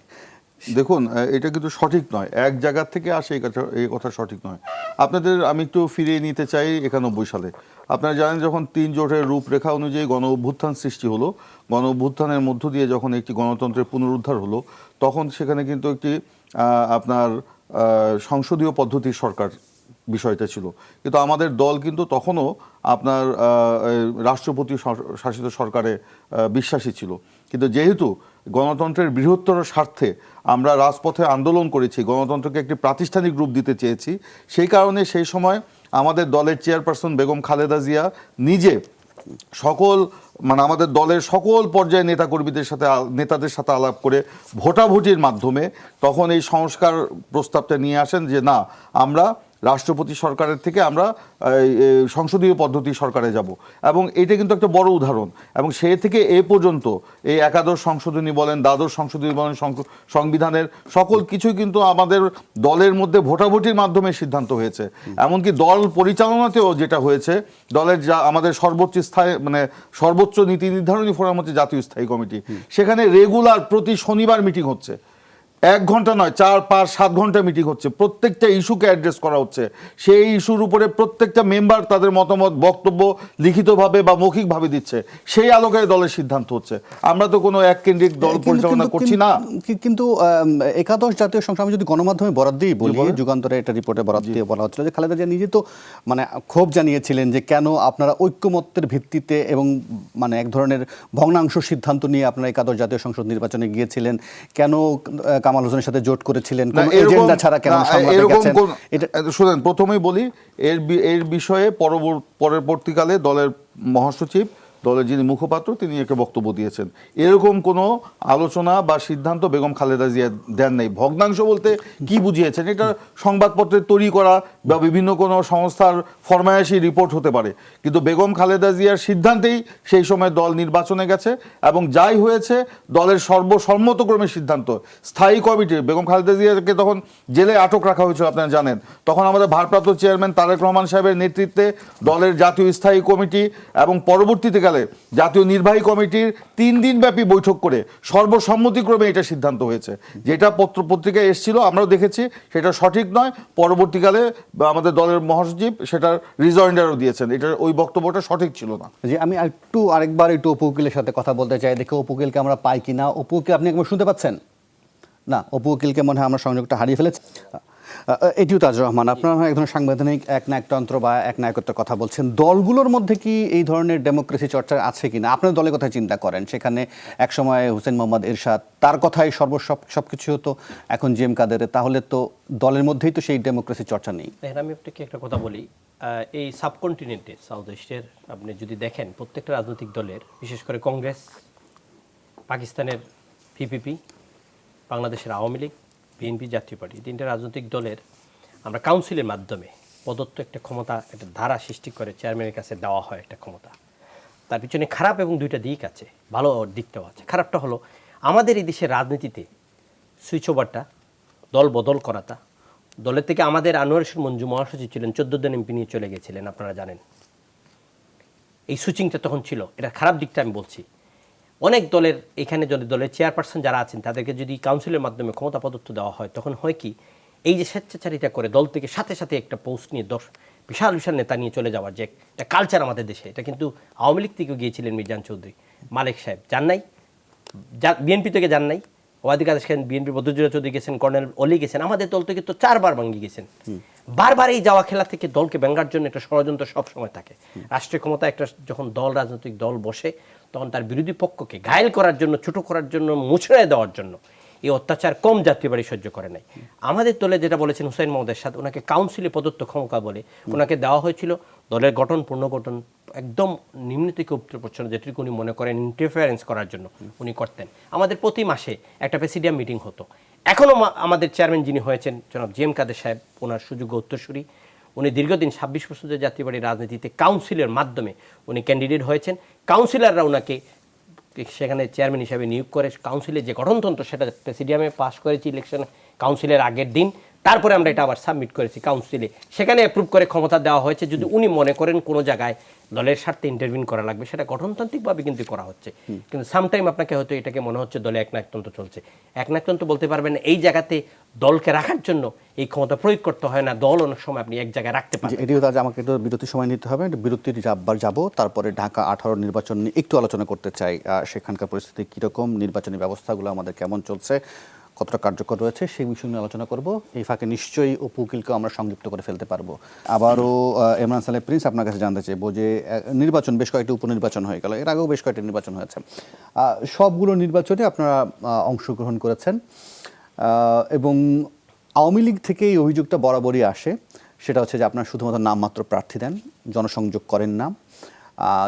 দেখুন, এটা কিন্তু সঠিক নয়, এক জায়গা থেকে আসে এই কথা সঠিক নয়। আপনাদের আমি একটু ফিরিয়ে নিতে চাই 91 সালে। আপনারা জানেন, যখন 3 জোটের রূপরেখা অনুযায়ী গণ অভ্যুত্থান সৃষ্টি হলো, গণ অভ্যুত্থানের মধ্য দিয়ে যখন একটি গণতন্ত্রের পুনরুদ্ধার হলো, তখন সেখানে কিন্তু একটি আপনার সংসদীয় পদ্ধতির সরকার বিষয়টা ছিল। কিন্তু আমাদের দল কিন্তু তখনও আপনার রাষ্ট্রপতি শাসিত সরকারে বিশ্বাসী ছিল। কিন্তু যেহেতু গণতন্ত্রের বৃহত্তর স্বার্থে আমরা রাজপথে আন্দোলন করেছি, গণতন্ত্রকে একটি প্রাতিষ্ঠানিক রূপ দিতে চেয়েছি, সেই কারণে সেই সময় আমাদের দলের চেয়ারপারসন বেগম খালেদা জিয়া নিজে আমাদের দলের সকল পর্যায়ে নেতাদের সাথে আলাপ করে ভোটাভুটির মাধ্যমে তখন এই সংস্কার প্রস্তাবটা নিয়ে আসেন যে না, আমরা রাষ্ট্রপতি সরকারের থেকে আমরা সংসদীয় পদ্ধতি সরকারে যাব। এবং এটা কিন্তু একটা বড় উদাহরণ। এবং সে থেকে এ পর্যন্ত এই একাদশ সংশোধনী বলেন, দ্বাদশ সংশোধনী বলেন, সংবিধানের সকল কিছুই কিন্তু আমাদের দলের মধ্যে ভোটাভুটির মাধ্যমে সিদ্ধান্ত হয়েছে। এমনকি দল পরিচালনাতেও যেটা হয়েছে, দলের আমাদের সর্বোচ্চ নীতি নির্ধারণী ফোরাম হচ্ছে জাতীয় স্থায়ী কমিটি, সেখানে রেগুলার প্রতি শনিবার মিটিং হচ্ছে। 1 ঘন্টা নয়, 4, 5, 7 ঘন্টা মিটিং হচ্ছে, প্রত্যেকটা ইস্যুকে অ্যাড্রেস করা হচ্ছে। সেই ইস্যুর উপরে প্রত্যেকটা মেম্বার তাদের মতামত, বক্তব্য লিখিতভাবে বা মৌখিকভাবে দিচ্ছে, সেই আলোকে দলের সিদ্ধান্ত হচ্ছে। আমরা তো কোনো এককেন্দ্রিক দল পরিচালনা করছি না। কিন্তু একাদশ জাতীয় সংসদ আমি যদি গণমাধ্যমে বরাদ দিয়ে বলি, যুগান্তরে একটা রিপোর্টে বরাদ দিয়ে বলা হচ্ছিল যে খালেদা জিয়া নিজে তো মানে ক্ষোভ জানিয়েছিলেন যে কেন আপনারা ঐক্যমত্যের ভিত্তিতে এবং মানে এক ধরনের ভগ্নাংশ সিদ্ধান্ত নিয়ে আপনারা একাদশ জাতীয় সংসদ নির্বাচনে গিয়েছিলেন, কেন কামাল হোসেনের সাথে জোট করেছিলেন, কোন এজেন্ডা ছাড়া কেন সংলাপে গেছেন? শুনেন, প্রথমেই বলি এর বিষয়ে পরবর্তীকালে দলের মহাসচিব, দলের যিনি মুখপাত্র, তিনি একটা বক্তব্য দিয়েছেন। এরকম কোনো আলোচনা বা সিদ্ধান্ত বেগম খালেদা জিয়া দেন নাই। ভগ্নাংশ বলতে কি বুঝিয়েছেন? এটা সংবাদপত্রে তৈরি করা বা বিভিন্ন কোনো সংস্থার ফরমায়েশি রিপোর্ট হতে পারে, কিন্তু বেগম খালেদা জিয়ার সিদ্ধান্তেই সেই সময় দল নির্বাচনে গেছে এবং যাই হয়েছে দলের সর্বসম্মতক্রমে সিদ্ধান্ত। স্থায়ী কমিটি, বেগম খালেদা জিয়াকে তখন জেলে আটক রাখা হয়েছিল, আপনারা জানেন। তখন আমাদের ভারপ্রাপ্ত চেয়ারম্যান তারেক রহমান সাহেবের নেতৃত্বে দলের জাতীয় স্থায়ী কমিটি এবং পরবর্তীতে জাতীয় নির্বাহী কমিটির 3 দিনব্যাপী বৈঠক করে সর্বসম্মতিক্রমে এটা সিদ্ধান্ত হয়েছে। যেটা পত্রিকায় এসেছিল আমরাও দেখেছি, সেটা সঠিক নয়। পরবর্তীকালে আমাদের দলের মহাসচিব সেটার রিজয়েন্ডারও দিয়েছেন, এটা ওই বক্তব্যটা সঠিক ছিল না। যে আমি আরেকবার একটু অপু উকিলের সাথে কথা বলতে চাই, দেখে অপু উকিলকে আমরা পাই কিনা। অপু উকিল, আপনি একবার শুনতে পাচ্ছেন? না, অপু উকিলকে মনে হয় আমরা সংযোগটা হারিয়ে ফেলেছি। এটিও তাজ রহমান, আপনারা এক ধরনের সাংবিধানিক একনায়কতন্ত্র বা একনায়কত্বের কথা বলছেন। দলগুলোর মধ্যে কি এই ধরনের ডেমোক্রেসি চর্চা আছে কিনা? আপনার দলের কথা চিন্তা করেন, সেখানে একসময় হুসেইন মোহাম্মদ এরশাদ, তার কথাই সবকিছু হতো, এখন জিএম কাদের, তাহলে তো দলের মধ্যেই তো সেই ডেমোক্রেসি চর্চা নেই। আমি আপনাকে একটা কথা বলি, এই সাবকন্টিনেন্টে সাউথ ইস্টের আপনি যদি দেখেন প্রত্যেকটা রাজনৈতিক দলের, বিশেষ করে কংগ্রেস, পাকিস্তানের পিপিপি, বাংলাদেশের আওয়ামী লীগ, বিএনপি, জাতীয় পার্টি, 3টা রাজনৈতিক দলের আমরা কাউন্সিলের মাধ্যমে প্রদত্ত একটা ক্ষমতা, একটা ধারা সৃষ্টি করে চেয়ারম্যানের কাছে দেওয়া হয় একটা ক্ষমতা। তার পিছনে খারাপ এবং 2টা দিক আছে, ভালো দিকটাও আছে। খারাপটা হলো আমাদের এই দেশের রাজনীতিতে সুইচ ওভারটা, দল বদল করাটা, দলের থেকে আমাদের আনোয়ার হোসেন মঞ্জু মহাসচিব ছিলেন, 14 জন এমপি নিয়ে চলে গেছিলেন, আপনারা জানেন। এই সুইচিংটা তখন ছিল, এটা খারাপ দিকটা আমি বলছি। অনেক দলের এখানে দলের চেয়ারপারসন যারা আছেন তাদেরকে যদি কাউন্সিলের মাধ্যমে ক্ষমতা প্রদত্ত দেওয়া হয়, তখন হয় কি, এই যে স্বেচ্ছাচারিতা করে দল থেকে সাথে সাথে একটা পোস্ট নিয়ে বিশাল বিশাল নেতা নিয়ে চলে যাওয়ার যে একটা কালচার আমাদের দেশে, এটা কিন্তু আওয়ামী লীগ থেকেও গিয়েছিলেন মির্জান চৌধুরী, মালিক সাহেব যান নাই, বিএনপি থেকে যান নাই, ওয়াদিক আদেশ খান, বিএনপি বদরুজ্জামান চৌধুরী গেছেন, কর্নেল অলি গেছেন, আমাদের দল থেকে তো 4 বার ভাঙ্গি গেছেন। বারবার এই যাওয়া খেলা থেকে দলকে ব্যাঙ্গার জন্য একটা ষড়যন্ত্র সবসময় থাকে। রাষ্ট্রীয় ক্ষমতা একটা যখন রাজনৈতিক দল বসে, তখন তার বিরোধী পক্ষকে ঘায়েল করার জন্য, ছোট করার জন্য, মুছড়ে দেওয়ার জন্য এই অত্যাচার কম জাতীয় বাড়ি সহ্য করে নাই। আমাদের দলে যেটা বলেছেন হুসাইন মোহাম্মদ এরশাদ, ওনাকে কাউন্সিলে প্রদত্ত ক্ষমতা বলে ওনাকে দেওয়া হয়েছিল দলের গঠন, পুনর্গঠন একদম নিম্ন থেকে উচ্চ পর্যন্ত যেটুকু উনি মনে করেন ইন্টারফারেন্স করার জন্য উনি করতেন। আমাদের প্রতি মাসে একটা প্রেসিডিয়াম মিটিং হতো। এখনও আমাদের চেয়ারম্যান যিনি হয়েছেন জনাব জিএম কাদের সাহেব, ওনার সুযোগ্য উত্তরসূরি, উনি দীর্ঘদিন 26 বছর জাতীয় পার্টির রাজনীতিতে কাউন্সিলের মাধ্যমে উনি ক্যান্ডিডেট হয়েছেন। কাউন্সিলররা ওনাকে সেখানে চেয়ারম্যান হিসাবে নিয়োগ করে, কাউন্সিলের যে গঠনতন্ত্র সেটা প্রেসিডিয়ামে পাস করেছি ইলেকশন কাউন্সিলের আগের দিন, তারপরে আমরা এটা আবার সাবমিট করেছি কাউন্সিলে, সেখানে অ্যাপ্রুভ করে ক্ষমতা দেওয়া হয়েছে। যদি উনি মনে করেন কোনো জায়গায় দলের স্বার্থে ইন্টারভিউ করা লাগবে, সেটা গঠনতান্ত্রিকভাবে কিন্তু করা হচ্ছে। কিন্তু সামটাইম আপনাকে হয়তো এটাকে মনে হচ্ছে দলে একনায়কতন্ত্র চলছে। একনায়কতন্ত্র বলতে পারবেন এই জায়গাতে দলকে রাখার জন্য এই ক্ষমতা প্রয়োগ করতে হয় না, দল অনেক সময় আপনি এক জায়গায় রাখতে পারেন। এটিও আমাকে একটু বিরতির সময় নিতে হবে, বিরতির যাব, তারপরে ঢাকা 18 নির্বাচন নিয়ে একটু আলোচনা করতে চাই। সেখানকার পরিস্থিতি কীরকম, নির্বাচনী ব্যবস্থাগুলো আমাদের কেমন চলছে, কতটা কার্যকর রয়েছে, সেই বিষয় নিয়ে আলোচনা করব। এই ফাঁকে নিশ্চয়ই অপু উকিলকেও আমরা সংযুক্ত করে ফেলতে পারবো। আবারও ইমরান সালেহ প্রিন্স, আপনার কাছে জানতে চাইবো যে নির্বাচন, বেশ কয়েকটি উপনির্বাচন হয়ে গেল, এর আগেও বেশ কয়েকটি নির্বাচন হয়েছে, সবগুলো নির্বাচনে আপনারা অংশগ্রহণ করেছেন এবং আওয়ামী লীগ থেকে এই অভিযোগটা বরাবরই আসে, সেটা হচ্ছে যে আপনারা শুধুমাত্র নামমাত্র প্রার্থী দেন, জনসংযোগ করেন না,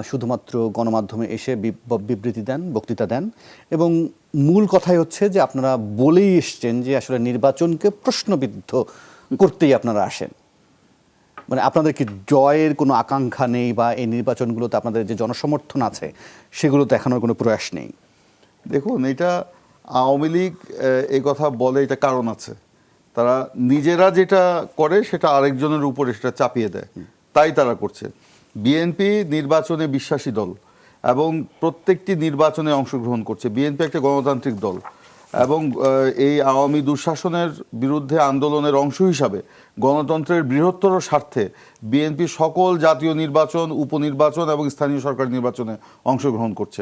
শুধুমাত্র গণমাধ্যমে এসে বিবৃতি দেন, বক্তৃতা দেন, এবং মূল কথাই হচ্ছে যে আপনারা বলেই এসছেন যে আসলে নির্বাচনকে প্রশ্নবিদ্ধ করতেই আপনারা আসেন। মানে আপনাদের কি জয়ের কোনো আকাঙ্ক্ষা নেই, বা এই নির্বাচনগুলোতে আপনাদের যে জনসমর্থন আছে সেগুলো দেখানোর কোনো প্রয়াস নেই? দেখুন, এটা আওয়ামী লীগ এই কথা বলে, এটা কারণ আছে। তারা নিজেরা যেটা করে সেটা আরেকজনের উপরে সেটা চাপিয়ে দেয়, তাই তারা করছে। বিএনপি নির্বাচনে বিশ্বাসী দল এবং প্রত্যেকটি নির্বাচনে অংশগ্রহণ করছে। বিএনপি একটা গণতান্ত্রিক দল এবং এই আওয়ামী দুঃশাসনের বিরুদ্ধে আন্দোলনের অংশ হিসাবে গণতন্ত্রের বৃহত্তর স্বার্থে বিএনপি সকল জাতীয় নির্বাচন, উপনির্বাচন এবং স্থানীয় সরকার নির্বাচনে অংশগ্রহণ করছে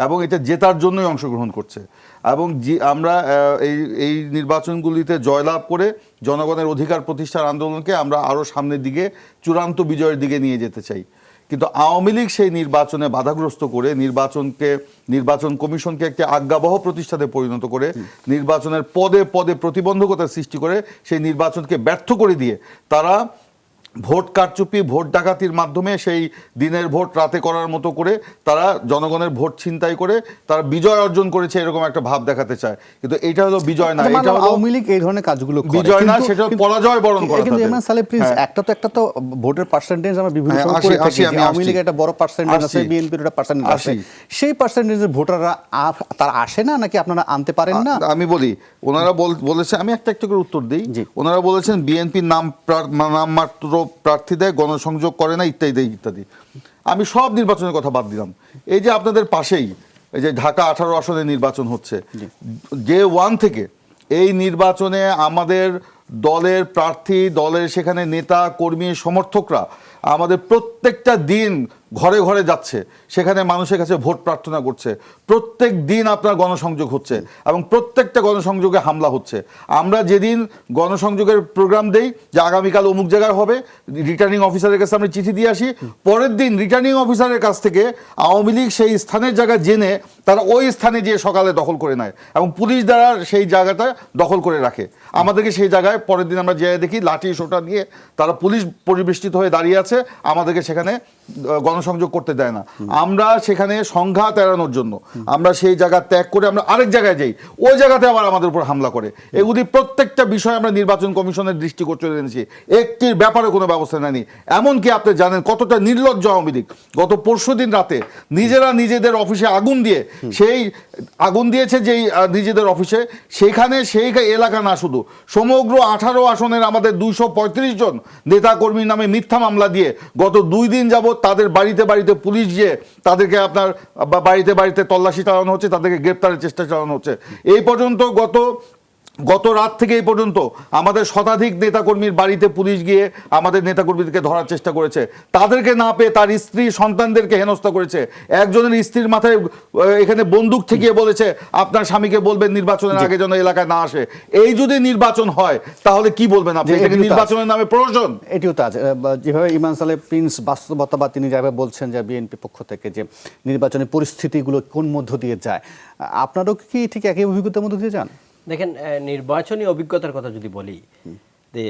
এবং এটা জেতার জন্যই অংশগ্রহণ করছে। এবং আমরা এই নির্বাচনগুলিতে জয়লাভ করে জনগণের অধিকার প্রতিষ্ঠার আন্দোলনকে আমরা আরও সামনের দিকে চূড়ান্ত বিজয়ের দিকে নিয়ে যেতে চাই। কিন্তু আওয়ামী লীগ সেই নির্বাচনে বাধাগ্রস্ত করে নির্বাচন কমিশনকে একটি আজ্ঞাবহ প্রতিষ্ঠানে পরিণত করে নির্বাচনের পদে পদে প্রতিবন্ধকতার সৃষ্টি করে সেই নির্বাচনকে ব্যর্থ করে দিয়ে তারা ভোট কারচুপি, ভোট ডাকাতির মাধ্যমে সেই দিনের ভোট রাতে করার মতো করে তারা জনগণের ভোট ছিনতাই করে তারা বিজয় অর্জন করেছে এরকম একটা ভাব দেখাতে চায়। কিন্তু এটা হলো বিজয় না, এটা হলো আওয়ামী লীগ এই ধরনের কাজগুলো করে। বিজয় না, সেটা পরাজয় বরণ করা। কিন্তু ইমরান সালেহ প্লিজ, একটা তো ভোটের পার্সেন্টেজ আমরা বিভিন্ন সময় করে থাকি, আওয়ামী লীগের একটা বড় পার্সেন্টেজ আছে, বিএনপির একটা পার্সেন্টেজ আছে, সেই পার্সেন্টেজের ভোটাররা তারা আসে না নাকি আপনারা আনতে পারেন না? আমি বলি, ওনারা বলেছে, আমি একটা করে উত্তর দিই। ওনারা বলেছেন বিএনপির নামমাত্র প্রার্থী দেয়, গণসংযোগ করে না, ইত্যাদি ইত্যাদি। আমি সব নির্বাচনের কথা বাদ দিলাম। এই যে আপনাদের পাশেই এই যে ঢাকা 18 আসনে নির্বাচন হচ্ছে, যে 1 থেকে এই নির্বাচনে আমাদের দলের প্রার্থী, দলের সেখানে নেতা কর্মী সমর্থকরা আমাদের প্রত্যেকটা দিন ঘরে ঘরে যাচ্ছে, সেখানে মানুষের কাছে ভোট প্রার্থনা করছে, প্রত্যেক দিন আপনার গণসংযোগ হচ্ছে এবং প্রত্যেকটা গণসংযোগে হামলা হচ্ছে। আমরা যেদিন গণসংযোগের প্রোগ্রাম দেই যে আগামীকাল অমুক জায়গায় হবে, রিটার্নিং অফিসারের কাছে আমরা চিঠি দিয়ে আসি, পরের দিন রিটার্নিং অফিসারের কাছ থেকে আওয়ামী লীগ সেই স্থানের জায়গা জেনে তারা ওই স্থানে গিয়ে সকালে দখল করে নেয় এবং পুলিশ দ্বারা সেই জায়গাটা দখল করে রাখে। আমাদেরকে সেই জায়গায় পরের দিন আমরা যেয়ে দেখি লাঠি সোটা নিয়ে তারা পুলিশ পরিবেষ্টিত হয়ে দাঁড়িয়ে আছে, আমাদেরকে সেখানে গণসংযোগ করতে দেয় না। আমরা সেখানে সংঘাত এড়ানোর জন্য আমরা সেই জায়গা ত্যাগ করে আমরা আরেক জায়গায় যাই, ওই জায়গাতে আবার আমাদের উপর হামলা করে। এগুলি প্রত্যেকটা বিষয় আমরা নির্বাচন কমিশনের দৃষ্টিগোচরে এনেছি, একটির ব্যাপারে কোনো ব্যবস্থা নেয়নি। এমনকি আপনি জানেন কতটা নির্লজ্জ আওয়ামী লীগ, গত পরশুদিন রাতে নিজেরা নিজেদের অফিসে আগুন দিয়ে, সেই আগুন দিয়েছে যেই নিজেদের অফিসে, সেখানে সেই এলাকা না শুধু সমগ্র 18 আসনের আমাদের 235 জন নেতাকর্মীর নামে মিথ্যা মামলা দিয়ে গত 2 দিন যাবৎ তাদের বাড়িতে বাড়িতে পুলিশ গিয়ে তাদেরকে আপনার বাড়িতে বাড়িতে তল্লাশি চালানো হচ্ছে, তাদেরকে গ্রেপ্তারের চেষ্টা চালানো হচ্ছে। এই পর্যন্ত গত রাত থেকে এই পর্যন্ত আমাদের শতাধিক নেতাকর্মীর বাড়িতে পুলিশ গিয়ে আমাদের নেতাকর্মীদেরকে ধরার চেষ্টা করেছে, তাদেরকে না পেয়ে তার স্ত্রী সন্তানদেরকে হেনস্থা করেছে। একজনের স্ত্রীর মাথায় এখানে বন্দুক ঠেকিয়ে বলেছে আপনার স্বামীকে বলবেন নির্বাচনের আগে যেন এলাকায় না আসে। এই যদি নির্বাচন হয় তাহলে কি বলবেন আপনি? এটাকে নির্বাচনের নামে প্রয়োজন? এটিও তো আছে, যেভাবে ইমরান সালেহ প্রিন্স বাস্তবতা তিনি যেভাবে বলছেন যে বিএনপি পক্ষ থেকে যে নির্বাচনের পরিস্থিতিগুলো কোন মধ্য দিয়ে যায়, আপনারাও কি ঠিক একই অভিজ্ঞতার মধ্য দিয়ে যান? দেখেন, নির্বাচনী অভিজ্ঞতার কথা যদি বলি, যে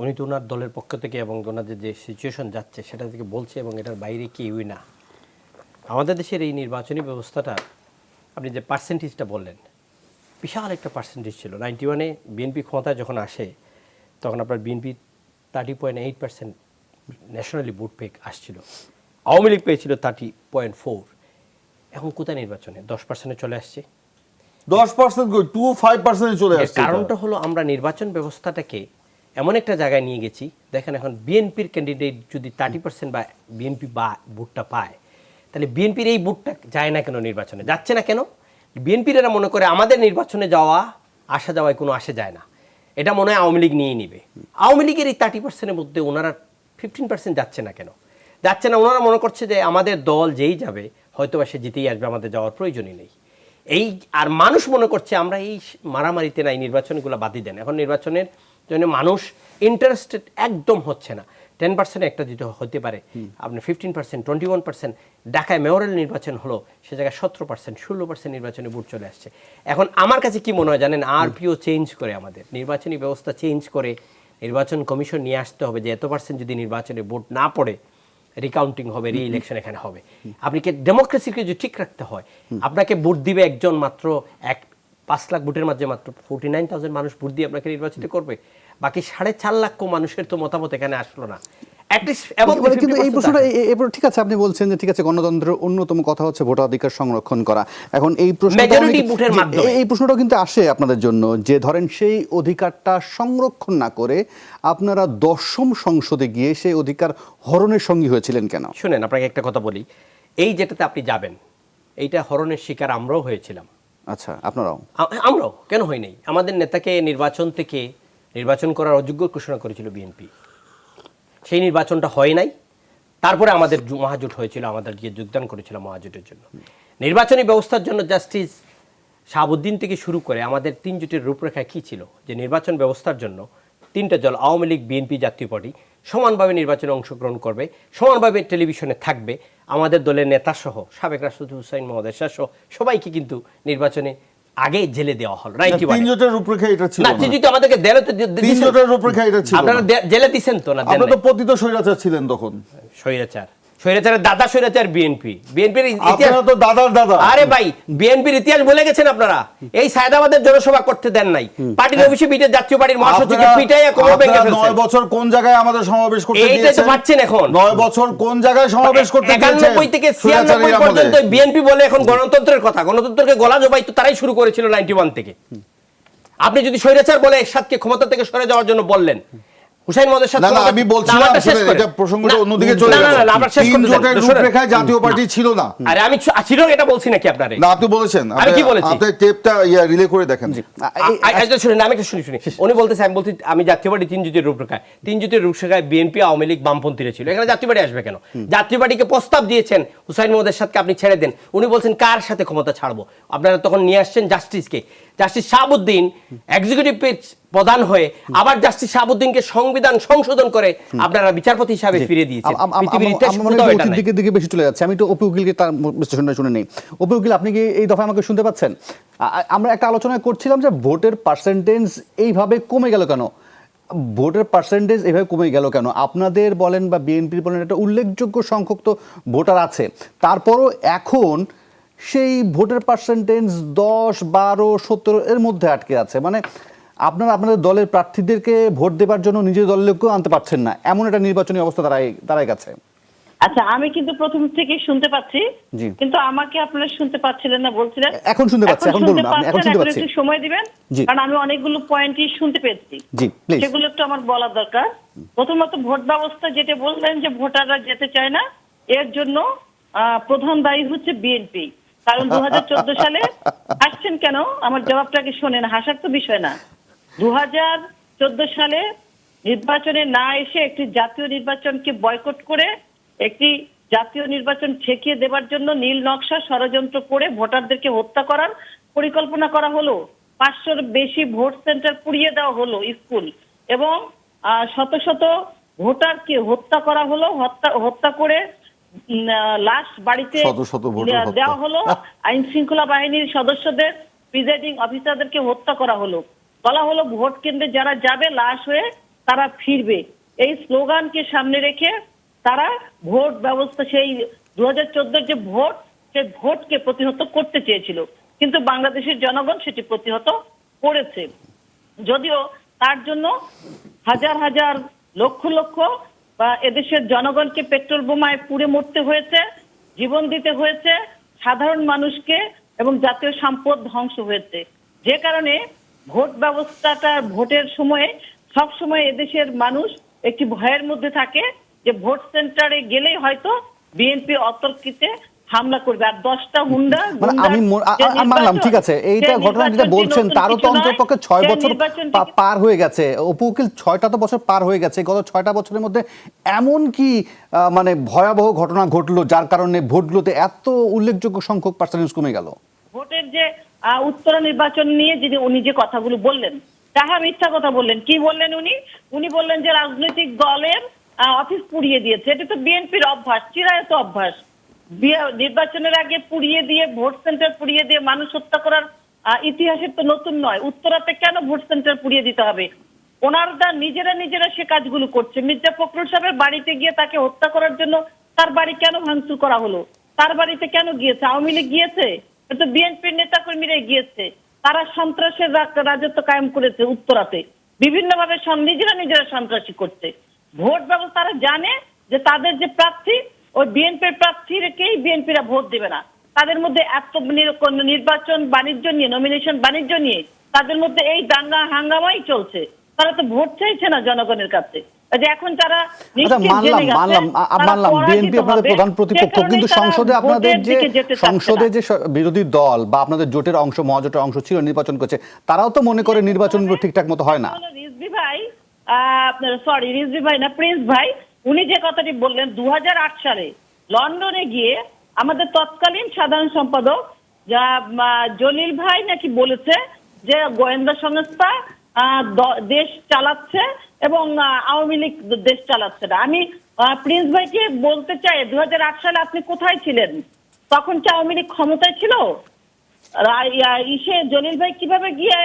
উনি তো ওনার দলের পক্ষ থেকে এবং ওনাদের যে সিচুয়েশন যাচ্ছে সেটা থেকে বলছে এবং এটার বাইরে কেউই না। আমাদের দেশের এই নির্বাচনী ব্যবস্থাটা, আপনি যে পার্সেন্টেজটা বললেন, বিশাল একটা পার্সেন্টেজ ছিল। 91-এ বিএনপি ক্ষমতায় যখন আসে তখন আপনার বিএনপি 30.8% ন্যাশনালি ভোট পেয়ে আসছিল, আওয়ামী লীগ পেয়েছিল 30.4। এখন কোথায় নির্বাচনে 10%-এ চলে আসছে। 10% 25% চলে আসছে। কারণটা হলো আমরা নির্বাচন ব্যবস্থাটাকে এমন একটা জায়গায় নিয়ে গেছি, দেখেন এখন বিএনপির ক্যান্ডিডেট যদি 30% বা বিএনপি বা ভোটটা পায়, তাহলে বিএনপির এই ভোটটা যায় না কেন, নির্বাচনে যাচ্ছে না কেন? বিএনপির এরা মনে করে আমাদের নির্বাচনে আসা যাওয়ায় কোনো আসে যায় না, এটা মনে হয় আওয়ামী লীগ নিয়ে নিবে। আওয়ামী লীগের এই 30%-এর মধ্যে ওনারা 15% যাচ্ছে না কেন? যাচ্ছে না, ওনারা মনে করছে যে আমাদের দল যেই যাবে হয়তো বা সে জিতেই আসবে, আমাদের যাওয়ার প্রয়োজনই নেই। এই আর মানুষ মনে করছে আমরা এই মারামারিতে নাই, নির্বাচনগুলো বাদই দেন। এখন নির্বাচনের জন্য মানুষ ইন্টারেস্টেড একদম হচ্ছে না। 10% একটা যদি হতে পারে, আপনার 15%, 21%। ঢাকায় মেয়রাল নির্বাচন হলো, সে জায়গায় 17%, 16% নির্বাচনে ভোট চলে আসছে। এখন আমার কাছে কি মনে হয় জানেন, আরপিও চেঞ্জ করে, আমাদের নির্বাচনী ব্যবস্থা চেঞ্জ করে নির্বাচন কমিশন নিয়ে আসতে হবে যে এত পার্সেন্ট যদি নির্বাচনে ভোট না পড়ে রিকাউন্টিং হবে, রি ইলেকশন এখানে হবে। আপনি কি ডেমোক্রেসিকে যদি ঠিক রাখতে হয়, আপনাকে ভোট দিবে একজন মাত্র, 5 লাখ ভোটের মাঝে মাত্র 49,000 মানুষ ভোট দিয়ে আপনাকে নির্বাচিত করবে, বাকি 4.5 লাখ মানুষের তো মতামত এখানে আসলো না। কিন্তু এই প্রশ্নটা ঠিক আছে, আপনি বলছেন যে ঠিক আছে, গণতন্ত্রের অন্যতম কথা হচ্ছে ভোটাধিকার সংরক্ষণ করা। এখন এই প্রশ্নটাও কিন্তু আসে আপনাদের জন্য যে ধরেন সেই অধিকারটা সংরক্ষণ না করে আপনারা 10ম সংসদে গিয়ে সেই অধিকার হরণের সঙ্গী হয়েছিলেন কেন? শুনেন, আপনাকে একটা কথা বলি, এই যেটাতে আপনি যাবেন, এইটা হরণের শিকার আমরাও হয়েছিলাম। আচ্ছা, আপনারাও? আমরাও কেন হয় নাই? আমাদের নেতাকে নির্বাচন করার অযোগ্য ঘোষণা করেছিল বিএনপি। সেই নির্বাচনটা হয় নাই। তারপরে আমাদের মহাজোট হয়েছিল, আমাদের গিয়ে যোগদান করেছিল মহাজোটের জন্য। নির্বাচনী ব্যবস্থার জন্য জাস্টিস শাহাবুদ্দিন থেকে শুরু করে আমাদের 3 জোটের রূপরেখা কী ছিল, যে নির্বাচন ব্যবস্থার জন্য 3টা দল, আওয়ামী লীগ, বিএনপি, জাতীয় পার্টি, সমানভাবে নির্বাচনে অংশগ্রহণ করবে, সমানভাবে টেলিভিশনে থাকবে। আমাদের দলের নেতা সহ সাবেক রাষ্ট্রপতি হুসাইন মোহাম্মদ এরশাদ সহ সবাইকে কিন্তু নির্বাচনে আগে জেলে দেওয়া হলো। 91 তিন জোটের রূপরেখা এটা ছিল না, না। যদি আমাদেরকে দেলে তো তিন জোটের রূপরেখা এটা ছিল আপনারা না। জেলে দিছেন তো না? দেন আপনারা তো নাই। পতিত স্বৈরাচার ছিলেন তখন। স্বৈরাচারের দাদা স্বৈরাচার বিএনপির ইতিহাস। আপনারা তো দাদার দাদা। আরে ভাই, বিএনপির ইতিহাস ভুলে গেছেন আপনারা। এই সায়দাবাদের জনসভা করতে দেন নাই, পার্টির অফিসে পিটে জাতীয় পার্টির মহাসচিবকে পিটাইয়া কোমর ভেঙে আপনারা ফেলছেন। 9 বছর কোন জায়গায় আমাদের সমাবেশ করতে এইটাই তো দিয়েছেন? পাচ্ছেন এখন। 9 বছর কোন জায়গায় সমাবেশ করতে দিয়েছেন? 91 থেকে 96 পর্যন্ত বিএনপি বলে এখন গণতন্ত্রের কথা। গণতন্ত্রকে গলা জবাই তো তারাই শুরু করেছিল 91 থেকে। আপনি যদি স্বৈরাচার বলে এরশাদকে ক্ষমতা থেকে সরে যাওয়ার জন্য বললেন, হুসাইন মোহাম্মদ এরশাদ না না, আমি বলছিলাম এটা প্রসঙ্গটা অন্যদিকে চলে গেল। তিন জোটের রূপরেখায় জাতীয় পার্টি ছিল না। আরে আমি ছিল এটা বলছি নাকি আপনারে? না, আপনি বলেছেন। আমি কি বলেছি? আপনি টেপটা রিলে করে দেখেন। শুনুন, আমি একটা শুনি। উনি বলতেছে, আমি বলছি আমি জাতীয় পার্টি 3 জোটের রূপরেখায়, 3 জোটের রূপরেখায় বিএনপি, আওয়ামী লীগ, বামপন্থীরা ছিল। এখানে জাতীয় পার্টি আসবে কেন? জাতীয় পার্টিকে প্রস্তাব দিয়েছেন হুসাইন মোহাম্মদ এরশাদকে আপনি ছেড়ে দেন। উনি বলছেন কার সাথে ক্ষমতা ছাড়বো? আপনারা তখন নিয়ে আসছেন জাস্টিসকে। জাস্টিস শাহাবুদ্দিন এক্সিকিউটিভ প্রধান হয়ে আবার জাস্টিস শাহাবুদ্দিনকে সংবিধান সংশোধন করে আপনারা বিচারপতি হিসাবে ফিরে দিয়েছেন। পৃথিবীর ইতিহাসে কোথাও এটা নাই। দিকে বেশি চলে যাচ্ছে। আমি তো অপু উকিলকে তার বিশ্লেষণটা শুনে নেই। অপু উকিল, আপনি কি এই দফায় আমাকে শুনতে পাচ্ছেন? আমরা একটা আলোচনা করছিলাম যে ভোটের পার্সেন্টেজ এইভাবে কমে গেল কেন? ভোটের পার্সেন্টেজ এইভাবে কমে গেল কেন? আপনাদের বলেন বা বিএনপির বলেন, একটা উল্লেখযোগ্য সংখ্যক তো ভোটার আছে, তারপরও এখন সেই ভোটের পার্সেন্টেজ 10, 12, 17 এর মধ্যে আটকে আছে। মানে আপনারা আপনাদের দলের প্রার্থীদেরকে ভোট দেবার জন্য নিজের দলের লোককেও আনতে পারছেন না, এমন একটা নির্বাচনী অবস্থা দাঁড়ায় গেছে। আচ্ছা, আমি কিন্তু প্রথম থেকে শুনতে পাচ্ছি, কিন্তু আমাকে আপনারা শুনতে পাচ্ছিলেন না বলছিলেন। এখন শুনতে পাচ্ছি, এখন বলুন আপনি। এখন শুনতে পাচ্ছি। একটু সময় দিবেন, কারণ আমি অনেকগুলো পয়েন্টই শুনতে পেয়েছি। জি, প্লিজ। সেগুলো একটু আমার বলা দরকার। প্রথমত ভোট ব্যবস্থা যেটা বললেন যে ভোটাররা যেতে চায় না, এর জন্য প্রধান দায়ী হচ্ছে বিএনপি। কারণ 2014 সালে হাসছেন কেন? আমার জবাবটাকে শোনেন, হাসার তো বিষয় না। 2014 সালে নির্বাচনে না এসে একটি জাতীয় নির্বাচনকে বয়কট করে একটি জাতীয় নির্বাচন ঠেকিয়ে দেবার জন্য নীল নকশা ষড়যন্ত্র করে ভোটারদেরকে হত্যা করার পরিকল্পনা করা হলো। 500-র বেশি ভোট সেন্টার পুড়িয়ে দেওয়া হলো, স্কুল, এবং শত শত ভোটারকে হত্যা করা হলো। হত্যা করে লাশ বাড়িতে দেওয়া হলো। আইন শৃঙ্খলা বাহিনীর সদস্যদের, প্রিজাইডিং অফিসারদেরকে হত্যা করা হলো। বলা হলো ভোট কেন্দ্রে যারা যাবে লাশ হয়ে তারা ফিরবে। এই স্লোগানকে সামনে রেখে তারা ভোট ব্যবস্থা, সেই 2014 যে ভোট, সেই ভোটকে প্রতিহত করতে চেয়েছিল, কিন্তু বাংলাদেশের জনগণ সেটি প্রতিহত করেছে। যদিও তার জন্য হাজার হাজার লক্ষ লক্ষ বা এদেশের জনগণকে পেট্রোল বোমায় পুড়ে মরতে হয়েছে, জীবন দিতে হয়েছে, সাধারণ মানুষকে এবং জাতীয় সম্পদ ধ্বংস হয়েছে। যে কারণে ভোট ব্যবস্থাটা, ভোটের সময়ে সব সময় এদেশের মানুষ একটি ভয়ের মধ্যে থাকে যে ভোট সেন্টারে গেলেই হয়তো বিএনপি অতর্কিতে হামলা করবে। আর 10টা হুন্ডা, আমি মানলাম, ঠিক আছে, এইটা ঘটনা যেটা বলছেন তারও তো অন্ততপক্ষে 6 বছর পার হয়ে গেছে। অপু উকিল, 6টা তো বছর পার হয়ে গেছে। গত 6টা বছরের মধ্যে এমন কি মানে ভয়াবহ ঘটনা ঘটলো যার কারণে ভোটগুলোতে এত উল্লেখযোগ্য সংখ্যক পার্সেন্টেজ কমে গেল? ভোটের যে উত্তর নির্বাচন নিয়ে যদি উনি যে কথাগুলো বললেন, তাহা মিথ্যা কথা বললেন। কি বললেন উনি বললেন যে রাজনৈতিক দলের অফিস পুড়িয়ে দিয়েছে। এটা তো বিএনপির অভ্যাস, চিরায়ত অভ্যাস। নির্বাচনের আগে পুড়িয়ে দিয়ে, ভোট সেন্টার পুড়িয়ে দিয়ে মানুষ হত্যা করার ইতিহাসের তো নতুন নয়। উত্তরাতে কেন ভোট সেন্টার পুড়িয়ে দিতে হবে? ওনারা নিজেরা সে কাজগুলো করছে। মির্জা ফখরুল সাহেবের বাড়িতে গিয়ে তাকে হত্যা করার জন্য তার বাড়ি কেন ভাঙচুর করা হলো? তার বাড়িতে কেন গিয়েছে? আওয়ামী লীগ গিয়েছে? তো বিএনপির নেতা কর্মীরাই গিয়েছে। তারা সন্ত্রাসের রাজত্ব কায়েম করেছে উত্তরাতে, বিভিন্নভাবে নিজেরা সন্ত্রাসী করছে। ভোট ব্যবস্থা, তারা জানে যে তাদের যে প্রার্থী, ওই বিএনপির প্রার্থীকেই বিএনপিরা ভোট দেবে না। তাদের মধ্যে এত নির্বাচন বাণিজ্য নিয়ে, নমিনেশন বাণিজ্য নিয়ে তাদের মধ্যে এই দাঙ্গা হাঙ্গামাই চলছে। তারা তো ভোট চাইছে না জনগণের কাছে। যে এখন তারা আচ্ছা, নিশ্চিত মানলাম জেনে গেছে মানলাম তারা মানলাম পরাজিত বিএনপি আপনাদের হবে, প্রধান প্রতিপক্ষ, যে কারণে কিন্তু তারা সংসদে আপনাদের ভোটের যে দিকে যেতে চাচ্ছে সংসদে না। যে বিরোধী দল বা আপনাদের জোটের অংশ, মহাজোটের অংশ ছিল, নির্বাচন করছে, তারাও তো মনে করে নির্বাচনগুলো ঠিকঠাক মতো হয় না। রিজভী ভাই, আপনার সরি রিজভী ভাই না, প্রিন্স ভাই, উনি যে কথাটি বললেন 2008 সালে লন্ডনে গিয়ে আমাদের তৎকালীন সাধারণ সম্পাদক যা জলিল ভাই নাকি বলেছে যে গোয়েন্দা সংস্থা দেশ চালাচ্ছে এবং আওয়ামী লীগ দেশ চালাচ্ছে না। আমি প্রিন্স ভাইকে বলতে চাই 2008 সালে আপনি কোথায় ছিলেন? তখন কি আওয়ামী লীগ ক্ষমতায় ছিল? জলিল ভাই কিভাবে গিয়ে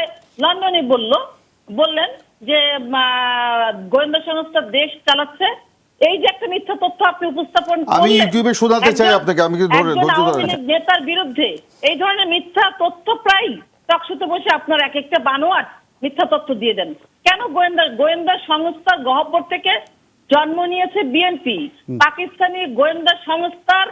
লন্ডনে বললেন যে গোয়েন্দা সংস্থা দেশ চালাচ্ছে? এই যে একটা মিথ্যা তথ্য আপনি উপস্থাপন করলেন, আমি ইউটিউবে শোনাতে চাই আপনাকে, আমি কি ধরে একজন ধৈর্য আওয়ামী ধরে লীগ নেতার বিরুদ্ধে এই ধরনের মিথ্যা তথ্য প্রায় টকশোতে বসে আপনার এক একটা বানোয়াট মিথ্যা তথ্য দিয়ে দেন কেন? গোয়েন্দা সংস্থার গহ্বর থেকে জন্ম নিয়েছে বিএনপি। পাকিস্তানি গোয়েন্দা সংস্থার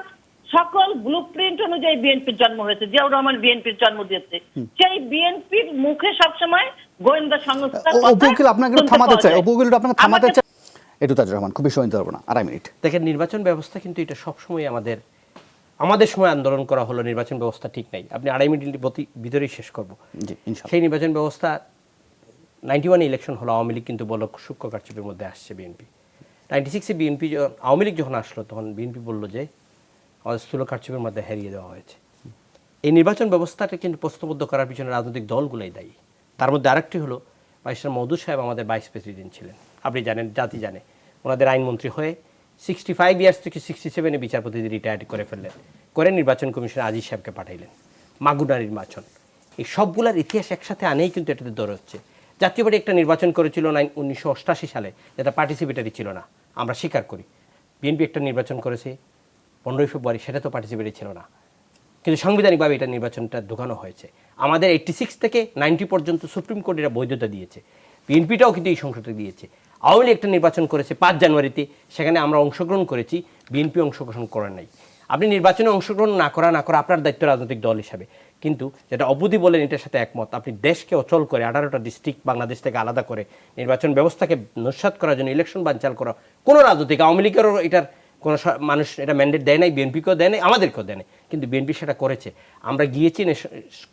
সকল ব্লুপ্রিন্ট অনুযায়ী বিএনপির জন্ম হয়েছে। জিয়াউর রহমান বিএনপির জন্ম দিয়েছে। সেই বিএনপির মুখে সবসময় গোয়েন্দা সংস্থার কথা উপকূল আপনাকে শুনতে থামাতে পাওয়া চাই, যায়। উপকূল আপনাকে থামাতে আমাদের- চাই। একটু তাজুর রহমান, খুব বেশি সময় নিতে পারবো না, 2.5 মিনিট। দেখেন, নির্বাচন ব্যবস্থা কিন্তু এটা সবসময় আমাদের সময় আন্দোলন করা হলো নির্বাচন ব্যবস্থা ঠিক নাই। আপনি 2.5 মিনিট ভিতরেই শেষ করব। জি, ইনশাআল্লাহ। সেই নির্বাচন ব্যবস্থা 91 ইলেকশন হলো, আওয়ামী লীগ কিন্তু বলল সূক্ষ্ম কারচুপির মধ্যে আসছে বিএনপি। 96-এ বিএনপি আওয়ামী লীগ যখন আসলো তখন বিএনপি বলল যে আমাদের স্থূল কারচুপির মধ্যে হারিয়ে দেওয়া হয়েছে। এই নির্বাচন ব্যবস্থাটা কিন্তু প্রশ্নবদ্ধ করার পিছনে রাজনৈতিক দলগুলোই দায়ী। তার মধ্যে আরেকটি হলো বাইশার মওদুদ সাহেব আমাদের ভাইস প্রেসিডেন্ট ছিলেন, আপনি জানেন, জাতি জানে। ওনাদের আইনমন্ত্রী হয়ে 65 ইয়ার্স থেকে 67-এ বিচারপতিদের রিটায়ার্ড করে ফেললেন, করে নির্বাচন কমিশনে আজিজ সাহেবকে পাঠাইলেন। মাগুরা নির্বাচন, এই সবগুলার ইতিহাস একসাথে আনেই কিন্তু এটাতে দৌড় হচ্ছে। জাতীয় পার্টি একটা নির্বাচন করেছিল 1988 সালে, যেটা পার্টিসিপেটারি ছিল না, আমরা স্বীকার করি। বিএনপি একটা নির্বাচন করেছে 15 ফেব্রুয়ারি, সেটা তো পার্টিসিপেটারি ছিল না, কিন্তু সাংবিধানিকভাবে এটা নির্বাচনটা ঢোকানো হয়েছে। আমাদের 86 থেকে 90 পর্যন্ত সুপ্রিম কোর্ট এটা বৈধতা দিয়েছে। বিএনপিটাও কিন্তু এই সংসদে দিয়েছে। আওয়ামী লীগ একটা নির্বাচন করেছে 5 জানুয়ারিতে, সেখানে আমরা অংশগ্রহণ করেছি, বিএনপি অংশগ্রহণ করেন নাই। আপনি নির্বাচনে অংশগ্রহণ না করা আপনার দায়িত্ব রাজনৈতিক দল হিসাবে। কিন্তু যেটা অবধি বলেন এটার সাথে একমত, আপনি দেশকে অচল করে 18টা ডিস্ট্রিক্ট বাংলাদেশ থেকে আলাদা করে নির্বাচন ব্যবস্থাকে নস্যাৎ করার জন্য ইলেকশন বানচাল করা, কোনো রাজনৈতিক, আওয়ামী লীগেরও এটার কোনো মানুষ এটা ম্যান্ডেট দেয় নাই, বিএনপিকেও দেয় নাই, আমাদেরকেও দেয় নাই, কিন্তু বিএনপি সেটা করেছে। আমরা গিয়েছি,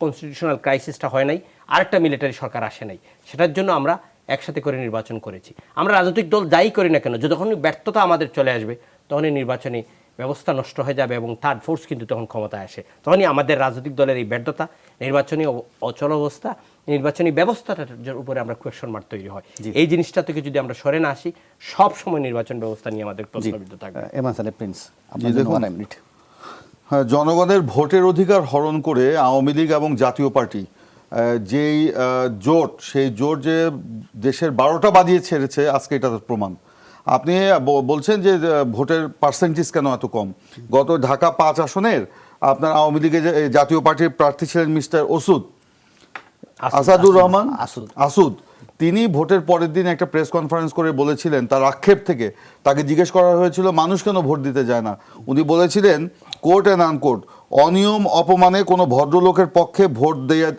কনস্টিটিউশনাল ক্রাইসিসটা হয় নাই, আরেকটা মিলিটারি সরকার আসে নাই, সেটার জন্য আমরা একসাথে করে নির্বাচন করেছি। আমরা রাজনৈতিক দল যাই করি না কেন, যখনই ব্যর্থতা আমাদের চলে আসবে তখনই নির্বাচনী ব্যবস্থা নষ্ট হয়ে যাবে এবং থার্ড ফোর্স কিন্তু তখন ক্ষমতায় আসে। তখনই আমাদের রাজনৈতিক দলের এই ব্যর্থতা, নির্বাচনী অচল অবস্থা, নির্বাচনী ব্যবস্থাটার উপরে আমরা কোয়েশ্চন মার্ক তৈরি হয়। এই জিনিসটা থেকে যদি আমরা সরে না আসি, সব সময় নির্বাচন ব্যবস্থা নিয়ে আমাদের প্রশ্নবিদ্ধ থাকবে। এমএন সাহেব, প্রিন্স, আপনার জন্য 1 মিনিট। হ্যাঁ, জনগণের ভোটের অধিকার হরণ করে আওয়ামী লীগ এবং জাতীয় পার্টি যেই জোট, সেই জোট যে দেশের 12টা বাজিয়ে ছেড়েছে, আজকে এটা তার প্রমাণ। আপনি বলছেন যে ভোটের পার্সেন্টেজ কেন এত কম। গত ঢাকা 5 আসনের আপনার আওয়ামী লীগের জাতীয় পার্টির প্রার্থী ছিলেন মিস্টার আসাদুর রহমান আসুদ। তিনি ভোটের পরের দিন একটা প্রেস কনফারেন্স করে বলেছিলেন, তার আক্ষেপ থেকে তাকে জিজ্ঞেস করা হয়েছিল মানুষ কেন ভোট দিতে যায় না, উনি বলেছিলেন কোর্ট অ্যান্ড আনকোর্ট, অনিয়ম অপমানে কোনো ভদ্রলোকের পক্ষে ভোট দেয়া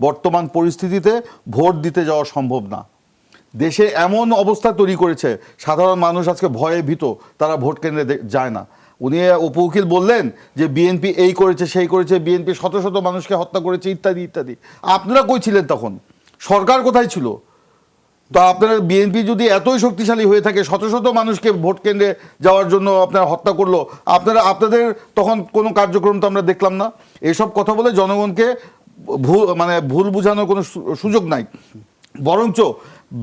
বর্তমান পরিস্থিতিতে ভোট দিতে যাওয়া সম্ভব না। দেশে এমন অবস্থা তৈরি করেছে, সাধারণ মানুষ আজকে ভয়ে ভীত, তারা ভোট কেন্দ্রে যায় না। উনি উপউকিল বললেন যে বিএনপি এই করেছে সেই করেছে, বিএনপি শত শত মানুষকে হত্যা করেছে, ইত্যাদি ইত্যাদি। আপনারা কই ছিলেন তখন? সরকার কোথায় ছিল? তো আপনারা বিএনপি যদি এতই শক্তিশালী হয়ে থাকে, শত শত মানুষকে ভোট কেন্দ্রে যাওয়ার জন্য আপনারা হত্যা করলো, আপনাদের তখন কোনো কার্যক্রম তো আমরা দেখলাম না। এসব কথা বলে জনগণকে ভুল বোঝানোর কোনো সুযোগ নাই। বরঞ্চ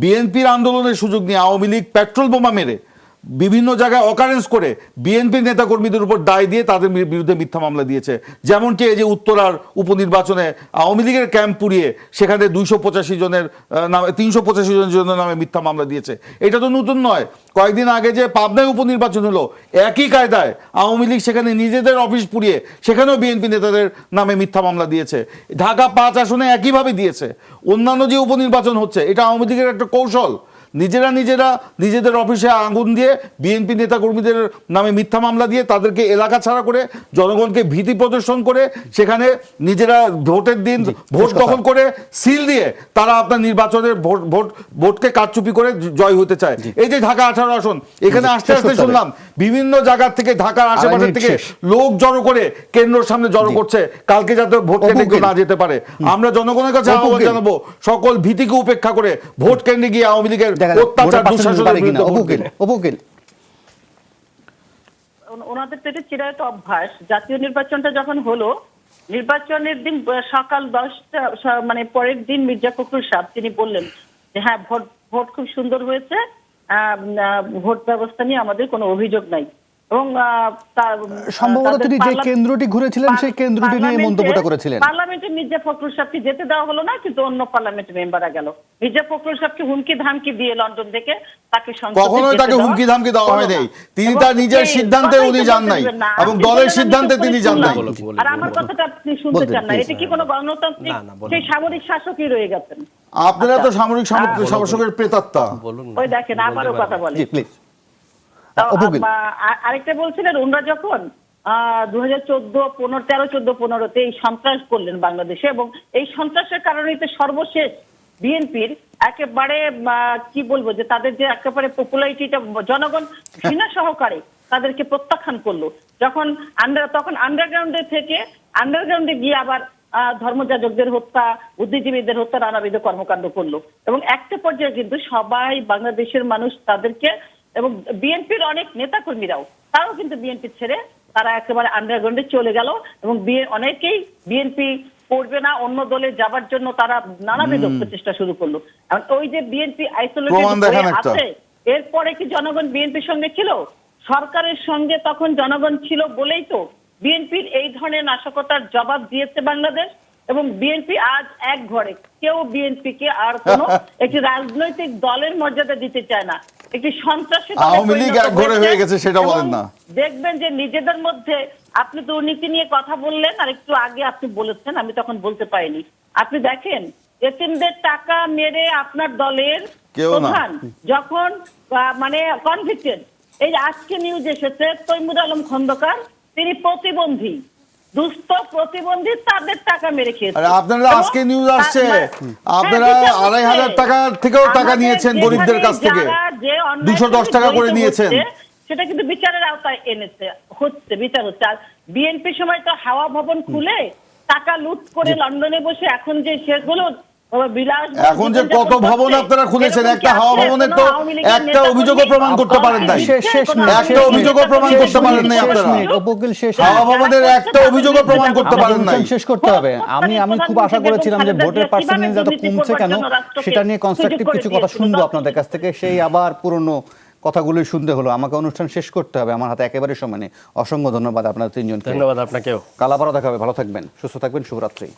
বিএনপির আন্দোলনের সুযোগ নিয়ে আওয়ামী লীগ পেট্রোল বোমা মেরে বিভিন্ন জায়গায় অকারেন্স করে বিএনপির নেতাকর্মীদের উপর দায় দিয়ে তাদের বিরুদ্ধে মিথ্যা মামলা দিয়েছে। যেমনটি এই যে উত্তরার উপনির্বাচনে আওয়ামী লীগের ক্যাম্প পুড়িয়ে সেখানে 285 জনের নামে 385 জনের নামে মিথ্যা মামলা দিয়েছে। এটা তো নতুন নয়। কয়েকদিন আগে যে পাবনায় উপনির্বাচন হলো, একই কায়দায় আওয়ামী লীগ সেখানে নিজেদের অফিস পুড়িয়ে সেখানেও বিএনপি নেতাদের নামে মিথ্যা মামলা দিয়েছে। ঢাকা 5 আসনে একইভাবে দিয়েছে। অন্যান্য যে উপনির্বাচন হচ্ছে, এটা আওয়ামী লীগের একটা কৌশল। নিজেদের অফিসে আগুন দিয়ে বিএনপি নেতাকর্মীদের নামে মিথ্যা মামলা দিয়ে তাদেরকে এলাকা ছাড়া করে জনগণকে ভীতি প্রদর্শন করে সেখানে নিজেরা ভোটের দিন ভোট দখল করে সিল দিয়ে তারা আপনার নির্বাচনের ভোটকে কারচুপি করে জয় হতে চায়। এই যে ঢাকা 18 আসন, এখানে আস্তে আস্তে শুনলাম বিভিন্ন জায়গা থেকে ঢাকার আশেপাশে থেকে লোক জড়ো করে কেন্দ্রের সামনে জড়ো করছে কালকে যাতে ভোট কেন্দ্রে কেউ না যেতে পারে। আমরা জনগণের কাছে আহ্বান জানাবো সকল ভীতিকে উপেক্ষা করে ভোট কেন্দ্রে গিয়ে আওয়ামী লীগের অত্যাচার দুঃশাসনের বিরুদ্ধে ভোট দিন। ওনাদের তো এটা চিরায়ত অভ্যাস। জাতীয় নির্বাচনটা যখন হলো, নির্বাচনের দিন সকাল 10টা মানে পরের দিন মির্জা ফখরুল সাহেব তিনি বললেন যে হ্যাঁ ভোট খুব সুন্দর হয়েছে, ভোট ব্যবস্থা নিয়ে আমাদের কোনো অভিযোগ নাই। এবং সম্ভবত তিনি যে কেন্দ্রটি ঘুরেছিলেন সেই কেন্দ্রটি নিয়ে মন্তব্যটা করেছিলেন। পার্লামেন্টে মির্জা ফখরুল সাহেবকে যেতে দেওয়া হলো না, কিন্তু অন্য পার্লামেন্ট মেম্বাররা গেল। মির্জা ফখরুল সাহেবকে হুমকি ধামকি দিয়ে লন্ডন থেকে তাকে কখনোই তাকে হুমকি ধামকি দেওয়া হয় নাই। তিনি তার নিজের সিদ্ধান্তে উনি যান নাই এবং দলের সিদ্ধান্তে তিনি যান নাই। আর আমার কথাটা আপনি শুনতে চান না, এটা কি কোনো গণতান্ত্রিক সেই সামরিক শাসকই রয়ে গেছেন? আপনারা তো সামরিক শাসকের প্রেতাত্মা। ওই দেখেন আবারও কথা বলে। আরেকটা বলছিলেন, ওনারা যখন 2013-14 এই সন্ত্রাস করলেন বাংলাদেশে, এবং এই সন্ত্রাসের কারণেই তো সর্বশেষ বিএনপির একেবারে কি বলবো যে তাদের যে একেবারে পপুলারিটিটা জনগণ ঘৃণা সহকারে তাদেরকে প্রত্যাখ্যান করলো। তখন আন্ডারগ্রাউন্ডে গিয়ে আবার ধর্মযাজকদের হত্যা, বুদ্ধিজীবীদের হত্যা, নানাবিধ কর্মকাণ্ড করলো। এবং একটা পর্যায়ে কিন্তু সবাই বাংলাদেশের মানুষ তাদেরকে, এবং বিএনপির অনেক নেতাকর্মীরাও তারাও কিন্তু বিএনপি ছেড়ে তারা একেবারে আন্ডারগ্রাউন্ডে চলে গেল, এবং অনেকেই বিএনপি করবে না অন্য দলে যাবার জন্য তারা নানাবিধ প্রচেষ্টা শুরু করলো। ওই যে বিএনপি আইসোলেটেড আছে, এরপরে কি জনগণ বিএনপির সঙ্গে ছিল? সরকারের সঙ্গে তখন জনগণ ছিল বলেই তো বিএনপির এই ধরনের নাশকতার জবাব দিয়েছে বাংলাদেশ। এবং বিএনপি আজ এক ঘরে, কেউ বিএনপিকে আর কোনো একটি রাজনৈতিক দলের মর্যাদা দিতে চায় না, একটি সন্ত্রাসী আওয়ামী লীগ এক ঘরে হয়ে গেছে সেটা বলেন না। দেখবেন যে নিজেদের মধ্যে, আপনি দুর্নীতি নিয়ে কথা বললেন আর একটু আগে আপনি বলেছেন, আমি তখন বলতে পারিনি। আপনি দেখেন এতিমদের টাকা মেরে আপনার দলের প্রধান যখন মানে কনভিক্টেড, এই আজকে নিউজ এসেছে তৈমুর আলম খন্দকার, তিনি প্রতিবন্ধী, দুস্থ প্রতিবন্ধী, তাদের টাকা মেরে খেয়েছে। আপনারা আজকে নিউজ আসছে আপনারা 2,500 টাকা থেকেও টাকা নিয়েছেন গরিবদের কাছ থেকে, 210 টাকা করে নিয়েছেন, সেটা কিন্তু বিচারের আওতায় এনেছে, বিচার হচ্ছে। আর বিএনপি সময় তো হাওয়া ভবন খুলে টাকা লুট করে লন্ডনে বসে এখন যে সেগুলো এখন যে কত ভবন আপনারা খুলেছেন, একটা হাওয়া ভবনে তো একটা অভিযোগও প্রমাণ করতে পারেন নাই, একটা অভিযোগও প্রমাণ করতে পারেন নাই আপনারা। হাওয়া ভবনের একটা অভিযোগও প্রমাণ করতে পারেন নাই। শেষ করতে হবে। আমি খুব আশা করেছিলাম যে ভোটের পার্সেন্টেজ এত কমছে কেন সেটা নিয়ে কনস্ট্রাকটিভ কিছু কথা শুনবো আপনাদের কাছ থেকে, সেই আবার পুরনো কথাগুলোই শুনতে হলো। আমাকে অনুষ্ঠান শেষ করতে হবে, আমার হাতে একেবারে সময় নেই। অসংখ্য ধন্যবাদ আপনাদের তিনজনকে। ধন্যবাদ আপনাকেও। কাল আবারও দেখা হবে। ভালো থাকবেন, সুস্থ থাকবেন, শুভরাত্রি।